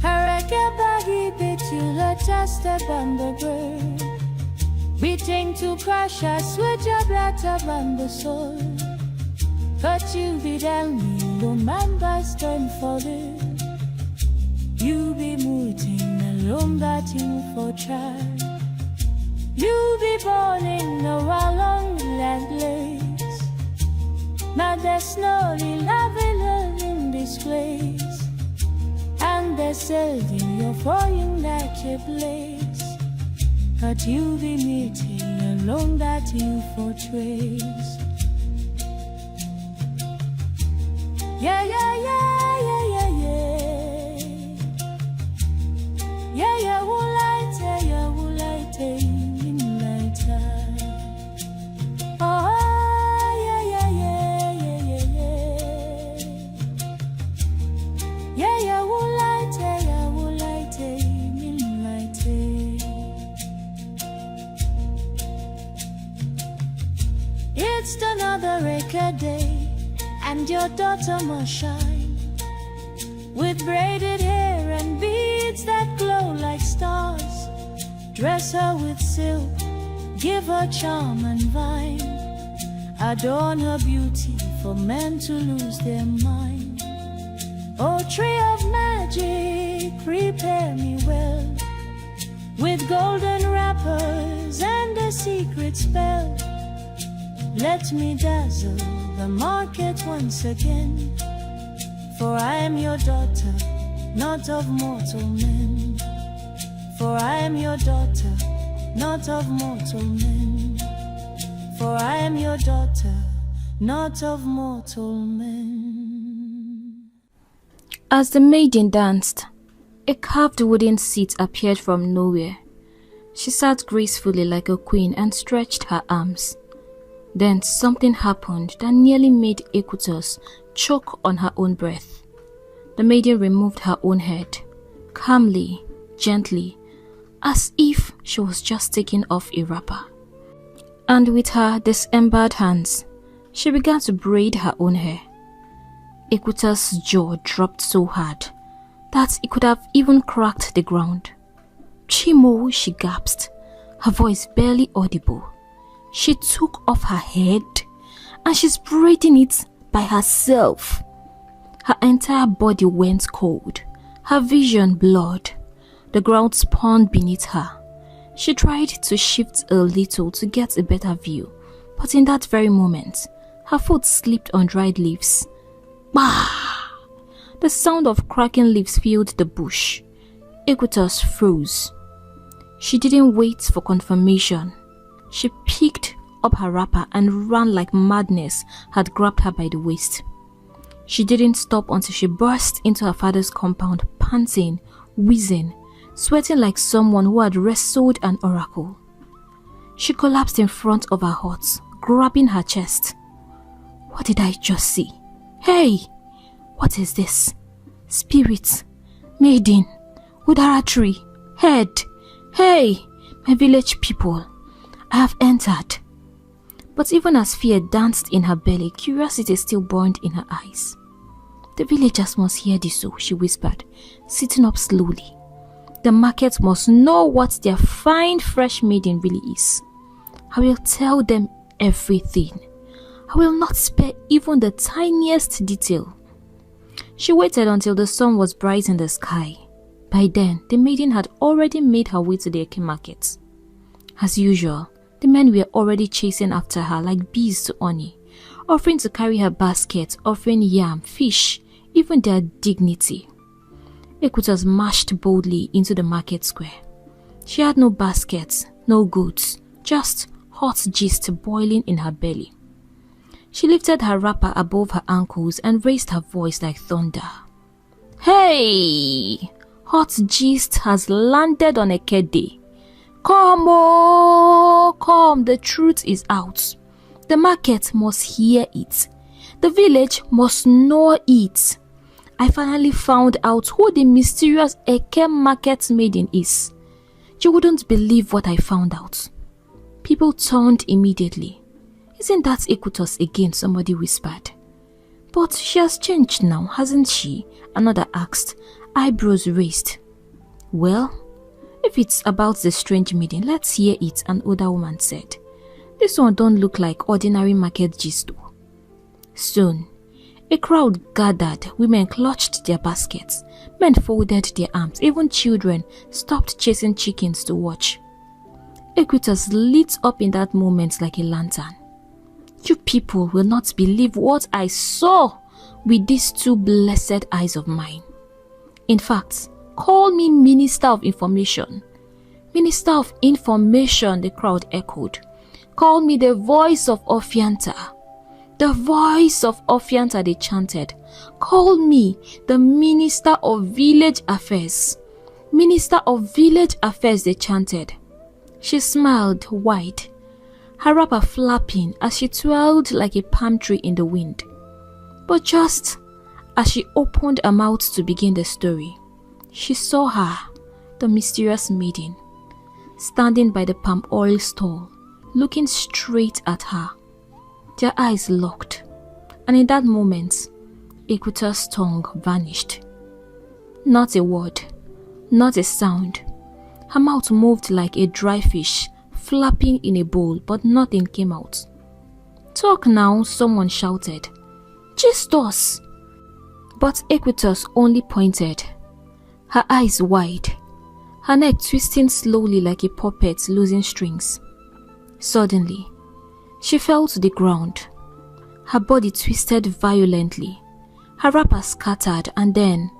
Harakabagi bit you la chasta bamba bird. Beating to crush a switch a blata bamba soul. But you be down me, no man by stone for it. You be mooting alone batting for child. You be born in a long land lace. Now there's slowly loving in this place, and they're selling your falling like a blaze. But you be meeting alone batting for trace. Yeah, yeah, yeah, yeah, yeah, yeah. Yeah, yeah, moonlight, yeah, moonlight, moonlight. Oh, yeah, yeah, yeah, yeah, yeah, yeah. Yeah, yeah, moonlight, yeah, moonlight, moonlight. It's another record day, and your daughter must shine, with braided hair and beads that glow like stars. Dress her with silk, give her charm and vine, adorn her beauty for men to lose their mind. O tree of magic, prepare me well, with golden wrappers and a secret spell. Let me dazzle the market once again, for I am your daughter, not of mortal men. For I am your daughter, not of mortal men. For I am your daughter, not of mortal men. As the maiden danced, a carved wooden seat appeared from nowhere. She sat gracefully like a queen and stretched her arms. Then something happened that nearly made Ekutus choke on her own breath. The maiden removed her own head, calmly, gently, as if she was just taking off a wrapper. And with her disemboweled hands, she began to braid her own hair. Ekutus' jaw dropped so hard that it could have even cracked the ground. Chimo, she gasped, her voice barely audible. She took off her head and she's braiding it by herself. Her entire body went cold, her vision blurred. The ground spun beneath her. She tried to shift a little to get a better view, but in that very moment, her foot slipped on dried leaves. Bah! The sound of cracking leaves filled the bush. Ekutus froze. She didn't wait for confirmation. She picked up her wrapper and ran like madness had grabbed her by the waist. She didn't stop until she burst into her father's compound, panting, wheezing, sweating like someone who had wrestled an oracle. She collapsed in front of her hut, grabbing her chest. What did I just see? Hey! What is this? Spirit, maiden, Udara tree, head. Hey! My village people, I have entered. But even as fear danced in her belly, curiosity still burned in her eyes. The villagers must hear this, so she whispered, sitting up slowly. The market must know what their fine fresh maiden really is. I will tell them everything. I will not spare even the tiniest detail. She waited until the sun was bright in the sky. By then, the maiden had already made her way to the Eke market. As usual, the men were already chasing after her like bees to honey, offering to carry her basket, offering yam, fish, even their dignity. Equitas marched boldly into the market square. She had no baskets, no goods, just hot gist boiling in her belly. She lifted her wrapper above her ankles and raised her voice like thunder. Hey! Hot gist has landed on Eke Day. Come, oh, come, the truth is out. The market must hear it. The village must know it. I finally found out who the mysterious Eke market maiden is. You wouldn't believe what I found out. People turned immediately. Isn't that Equitas again? Somebody whispered. But she has changed now, hasn't she? Another asked, eyebrows raised. Well, if it's about the strange maiden, let's hear it, an older woman said. This one don't look like ordinary market gist. Soon, a crowd gathered. Women clutched their baskets. Men folded their arms. Even children stopped chasing chickens to watch. Equitas lit up in that moment like a lantern. You people will not believe what I saw with these two blessed eyes of mine. In fact, call me Minister of Information. Minister of Information, the crowd echoed. Call me the voice of Ofianta. The voice of Ofianta, they chanted. Call me the Minister of Village Affairs. Minister of Village Affairs, they chanted. She smiled wide, her wrapper flapping as she twirled like a palm tree in the wind. But just as she opened her mouth to begin the story, she saw her, the mysterious maiden, standing by the palm oil stall, looking straight at her. Their eyes locked, and in that moment, Equitas' tongue vanished. Not a word, not a sound. Her mouth moved like a dry fish, flapping in a bowl, but nothing came out. Talk now, someone shouted. Gist us! But Equitas only pointed, her eyes wide, her neck twisting slowly like a puppet losing strings. Suddenly, she fell to the ground. Her body twisted violently. Her wrapper scattered, and then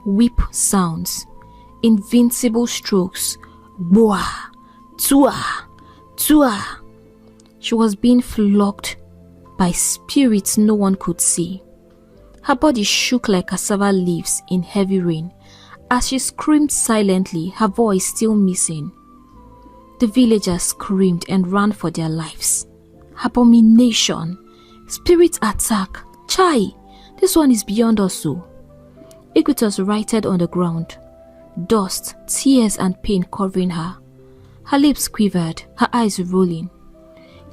whip sounds, invincible strokes. Boah! Tua! Tua! She was being flogged by spirits no one could see. Her body shook like cassava leaves in heavy rain as she screamed silently, her voice still missing. The villagers screamed and ran for their lives. Abomination! Spirit attack! Chai! This one is beyond us so. Equitas writhed on the ground, dust, tears and pain covering her. Her lips quivered, her eyes rolling.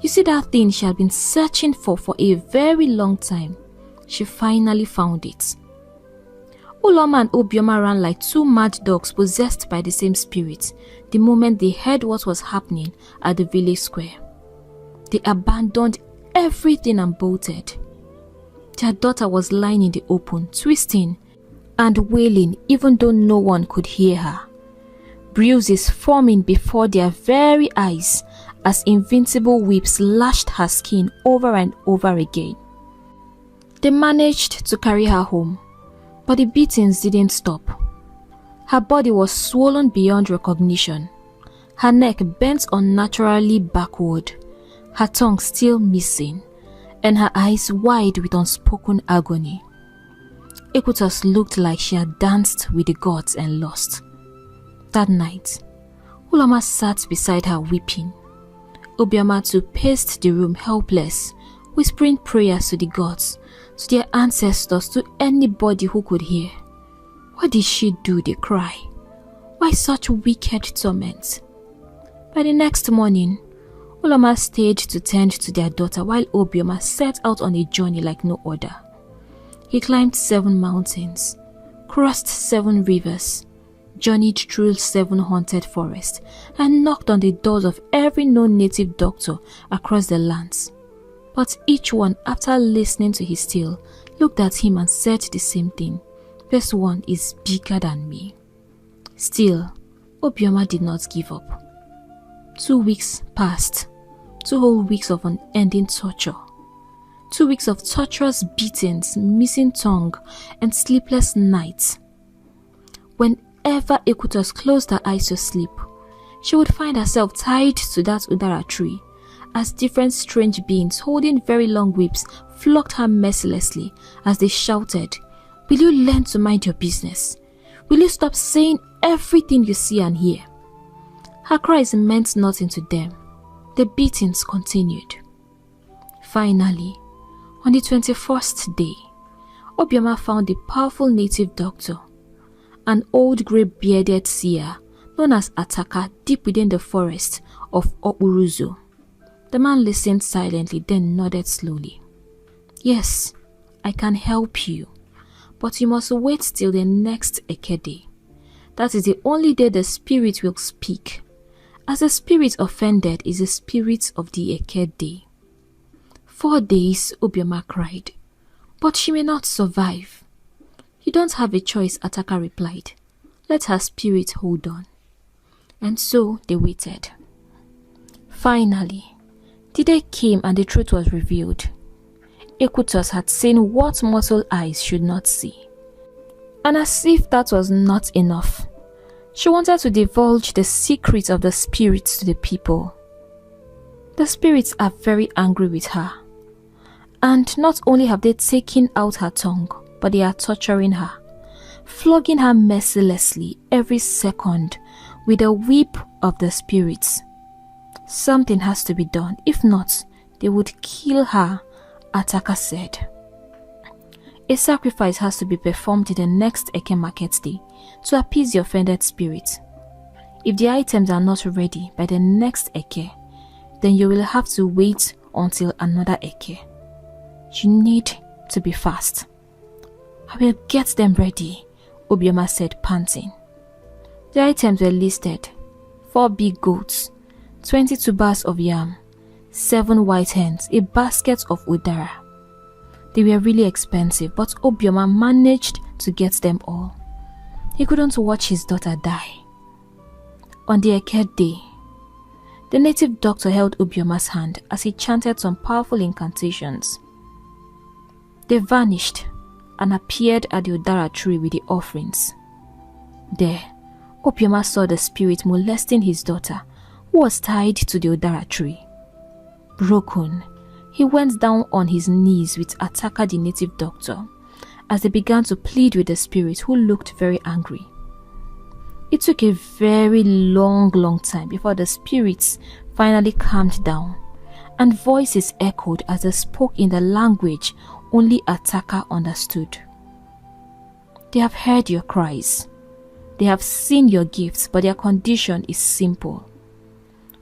You see that thing she had been searching for a very long time. She finally found it. Uloma and Obioma ran like two mad dogs possessed by the same spirit the moment they heard what was happening at the village square. They abandoned everything and bolted. Their daughter was lying in the open, twisting and wailing even though no one could hear her. Bruises forming before their very eyes as invincible whips lashed her skin over and over again. They managed to carry her home, but the beatings didn't stop. Her body was swollen beyond recognition, her neck bent unnaturally backward, her tongue still missing, and her eyes wide with unspoken agony. Equitas looked like she had danced with the gods and lost. That night, Uloma sat beside her weeping. Obioma too paced the room helpless, whispering prayers to the gods, to their ancestors, to anybody who could hear. What did she do? They cry. Why such wicked torment? By the next morning, Uloma stayed to tend to their daughter while Obioma set out on a journey like no other. He climbed 7 mountains, crossed 7 rivers, journeyed through 7 haunted forests, and knocked on the doors of every known native doctor across the lands. But each one, after listening to his tale, looked at him and said the same thing. This one is bigger than me. Still, Obioma did not give up. 2 weeks passed. 2 whole weeks of unending torture. 2 weeks of torturous beatings, missing tongue, and sleepless nights. Whenever Ekutos closed her eyes to sleep, she would find herself tied to that udara tree, as different strange beings holding very long whips flogged her mercilessly as they shouted, "Will you learn to mind your business? Will you stop saying everything you see and hear?" Her cries meant nothing to them. The beatings continued. Finally, on the 21st day, Obioma found a powerful native doctor, an old grey-bearded seer known as Ataka, deep within the forest of Okpuruzo. The man listened silently, then nodded slowly. "Yes, I can help you, but you must wait till the next Eke day. That is the only day the spirit will speak, as the spirit offended is the spirit of the Eke day." 4 days, Obioma cried, "But she may not survive." "You don't have a choice," Ataka replied. "Let her spirit hold on." And so they waited. Finally, the day came and the truth was revealed. Ekutos had seen what mortal eyes should not see. And as if that was not enough, she wanted to divulge the secret of the spirits to the people. The spirits are very angry with her. And not only have they taken out her tongue, but they are torturing her, flogging her mercilessly every second with a whip of the spirits. Something has to be done. If not, they would kill her, Ataka said. A sacrifice has to be performed in the next Eke market day to appease the offended spirit. If the items are not ready by the next Eke, then you will have to wait until another Eke. You need to be fast. "I will get them ready," Obioma said, panting. The items were listed: 4 big goats, 20 tubers of yam, 7 white hens, a basket of udara. They were really expensive, but Obioma managed to get them all. He couldn't watch his daughter die. On the Eke day, the native doctor held Obioma's hand as he chanted some powerful incantations. They vanished and appeared at the udara tree with the offerings. There, Obioma saw the spirit molesting his daughter, who was tied to the udara tree. Broken, he went down on his knees with Ataka, the native doctor, as they began to plead with the spirit, who looked very angry. It took a very long time before the spirits finally calmed down, and voices echoed as they spoke in the language only Ataka understood. "They have heard your cries. They have seen your gifts, but their condition is simple."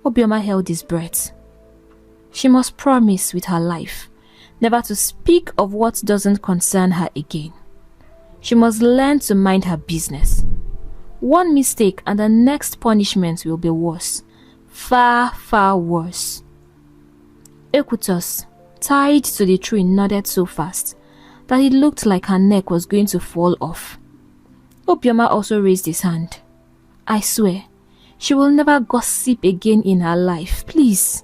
Obioma held his breath. She must promise with her life never to speak of what doesn't concern her again. She must learn to mind her business. One mistake and the next punishment will be worse. Far worse. Ekutos, tied to the tree, nodded so fast that it looked like her neck was going to fall off. Obioma also raised his hand. "I swear, she will never gossip again in her life. Please,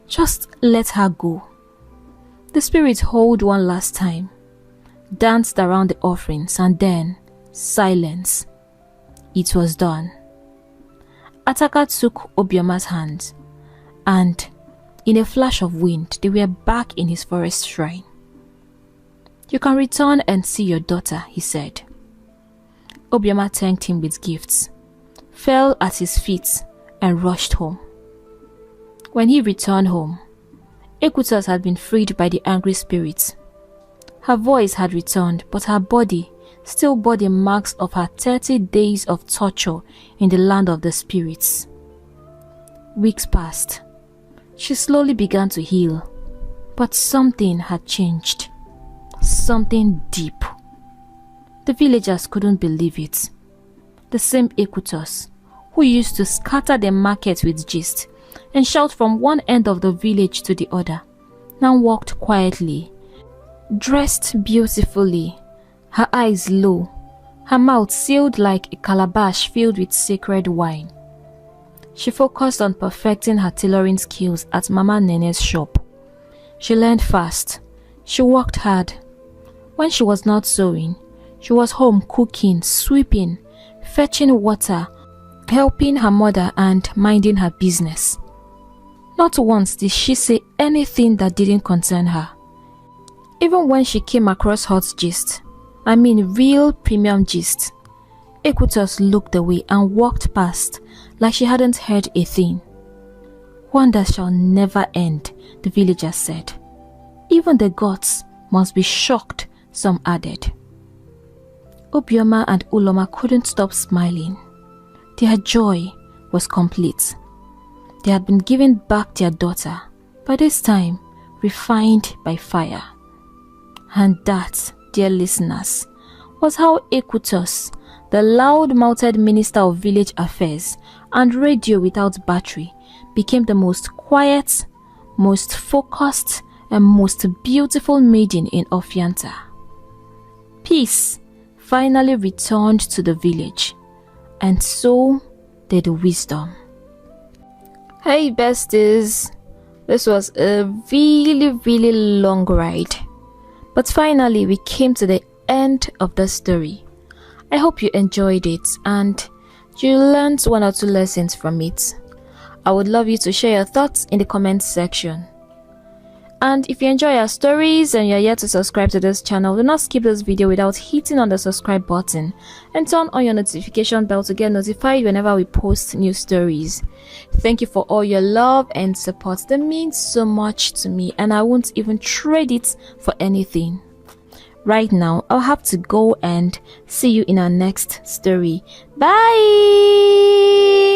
just let her go." The spirit howled one last time, danced around the offerings, and then silence. It was done. Ataka took Obioma's hand, and in a flash of wind, they were back in his forest shrine. "You can return and see your daughter," he said. Obioma thanked him with gifts, fell at his feet, and rushed home. When he returned home, Ekutos had been freed by the angry spirits. Her voice had returned, but her body still bore the marks of her 30 days of torture in the land of the spirits. Weeks passed. She slowly began to heal, but something had changed. Something deep. The villagers couldn't believe it. The same Ekutos, who used to scatter the market with gist and shout from one end of the village to the other, now walked quietly, dressed beautifully, her eyes low, her mouth sealed like a calabash filled with sacred wine. She focused on perfecting her tailoring skills at Mama Nene's shop. She learned fast. She worked hard. When she was not sewing, she was home cooking, sweeping, fetching water, helping her mother and minding her business. Not once did she say anything that didn't concern her. Even when she came across hot gist, real premium gist, Ekutos looked away and walked past like she hadn't heard a thing. Wonders shall never end, the villagers said. Even the gods must be shocked, some added. Obioma and Uloma couldn't stop smiling. Their joy was complete. They had been given back their daughter, by this time refined by fire. And that, dear listeners, was how Ekutos, the loud-mouthed minister of village affairs and radio without battery, became the most quiet, most focused, and most beautiful maiden in Ofianta. Peace finally returned to the village, and so did wisdom. Hey besties, this was a really long ride, but finally we came to the end of the story. I hope you enjoyed it and you learned one or two lessons from it. I would love you to share your thoughts in the comments section. And if you enjoy our stories and you're yet to subscribe to this channel, do not skip this video without hitting on the subscribe button and turn on your notification bell to get notified whenever we post new stories. Thank you for all your love and support. That means so much to me and I won't even trade it for anything. Right now, I'll have to go and see you in our next story. Bye!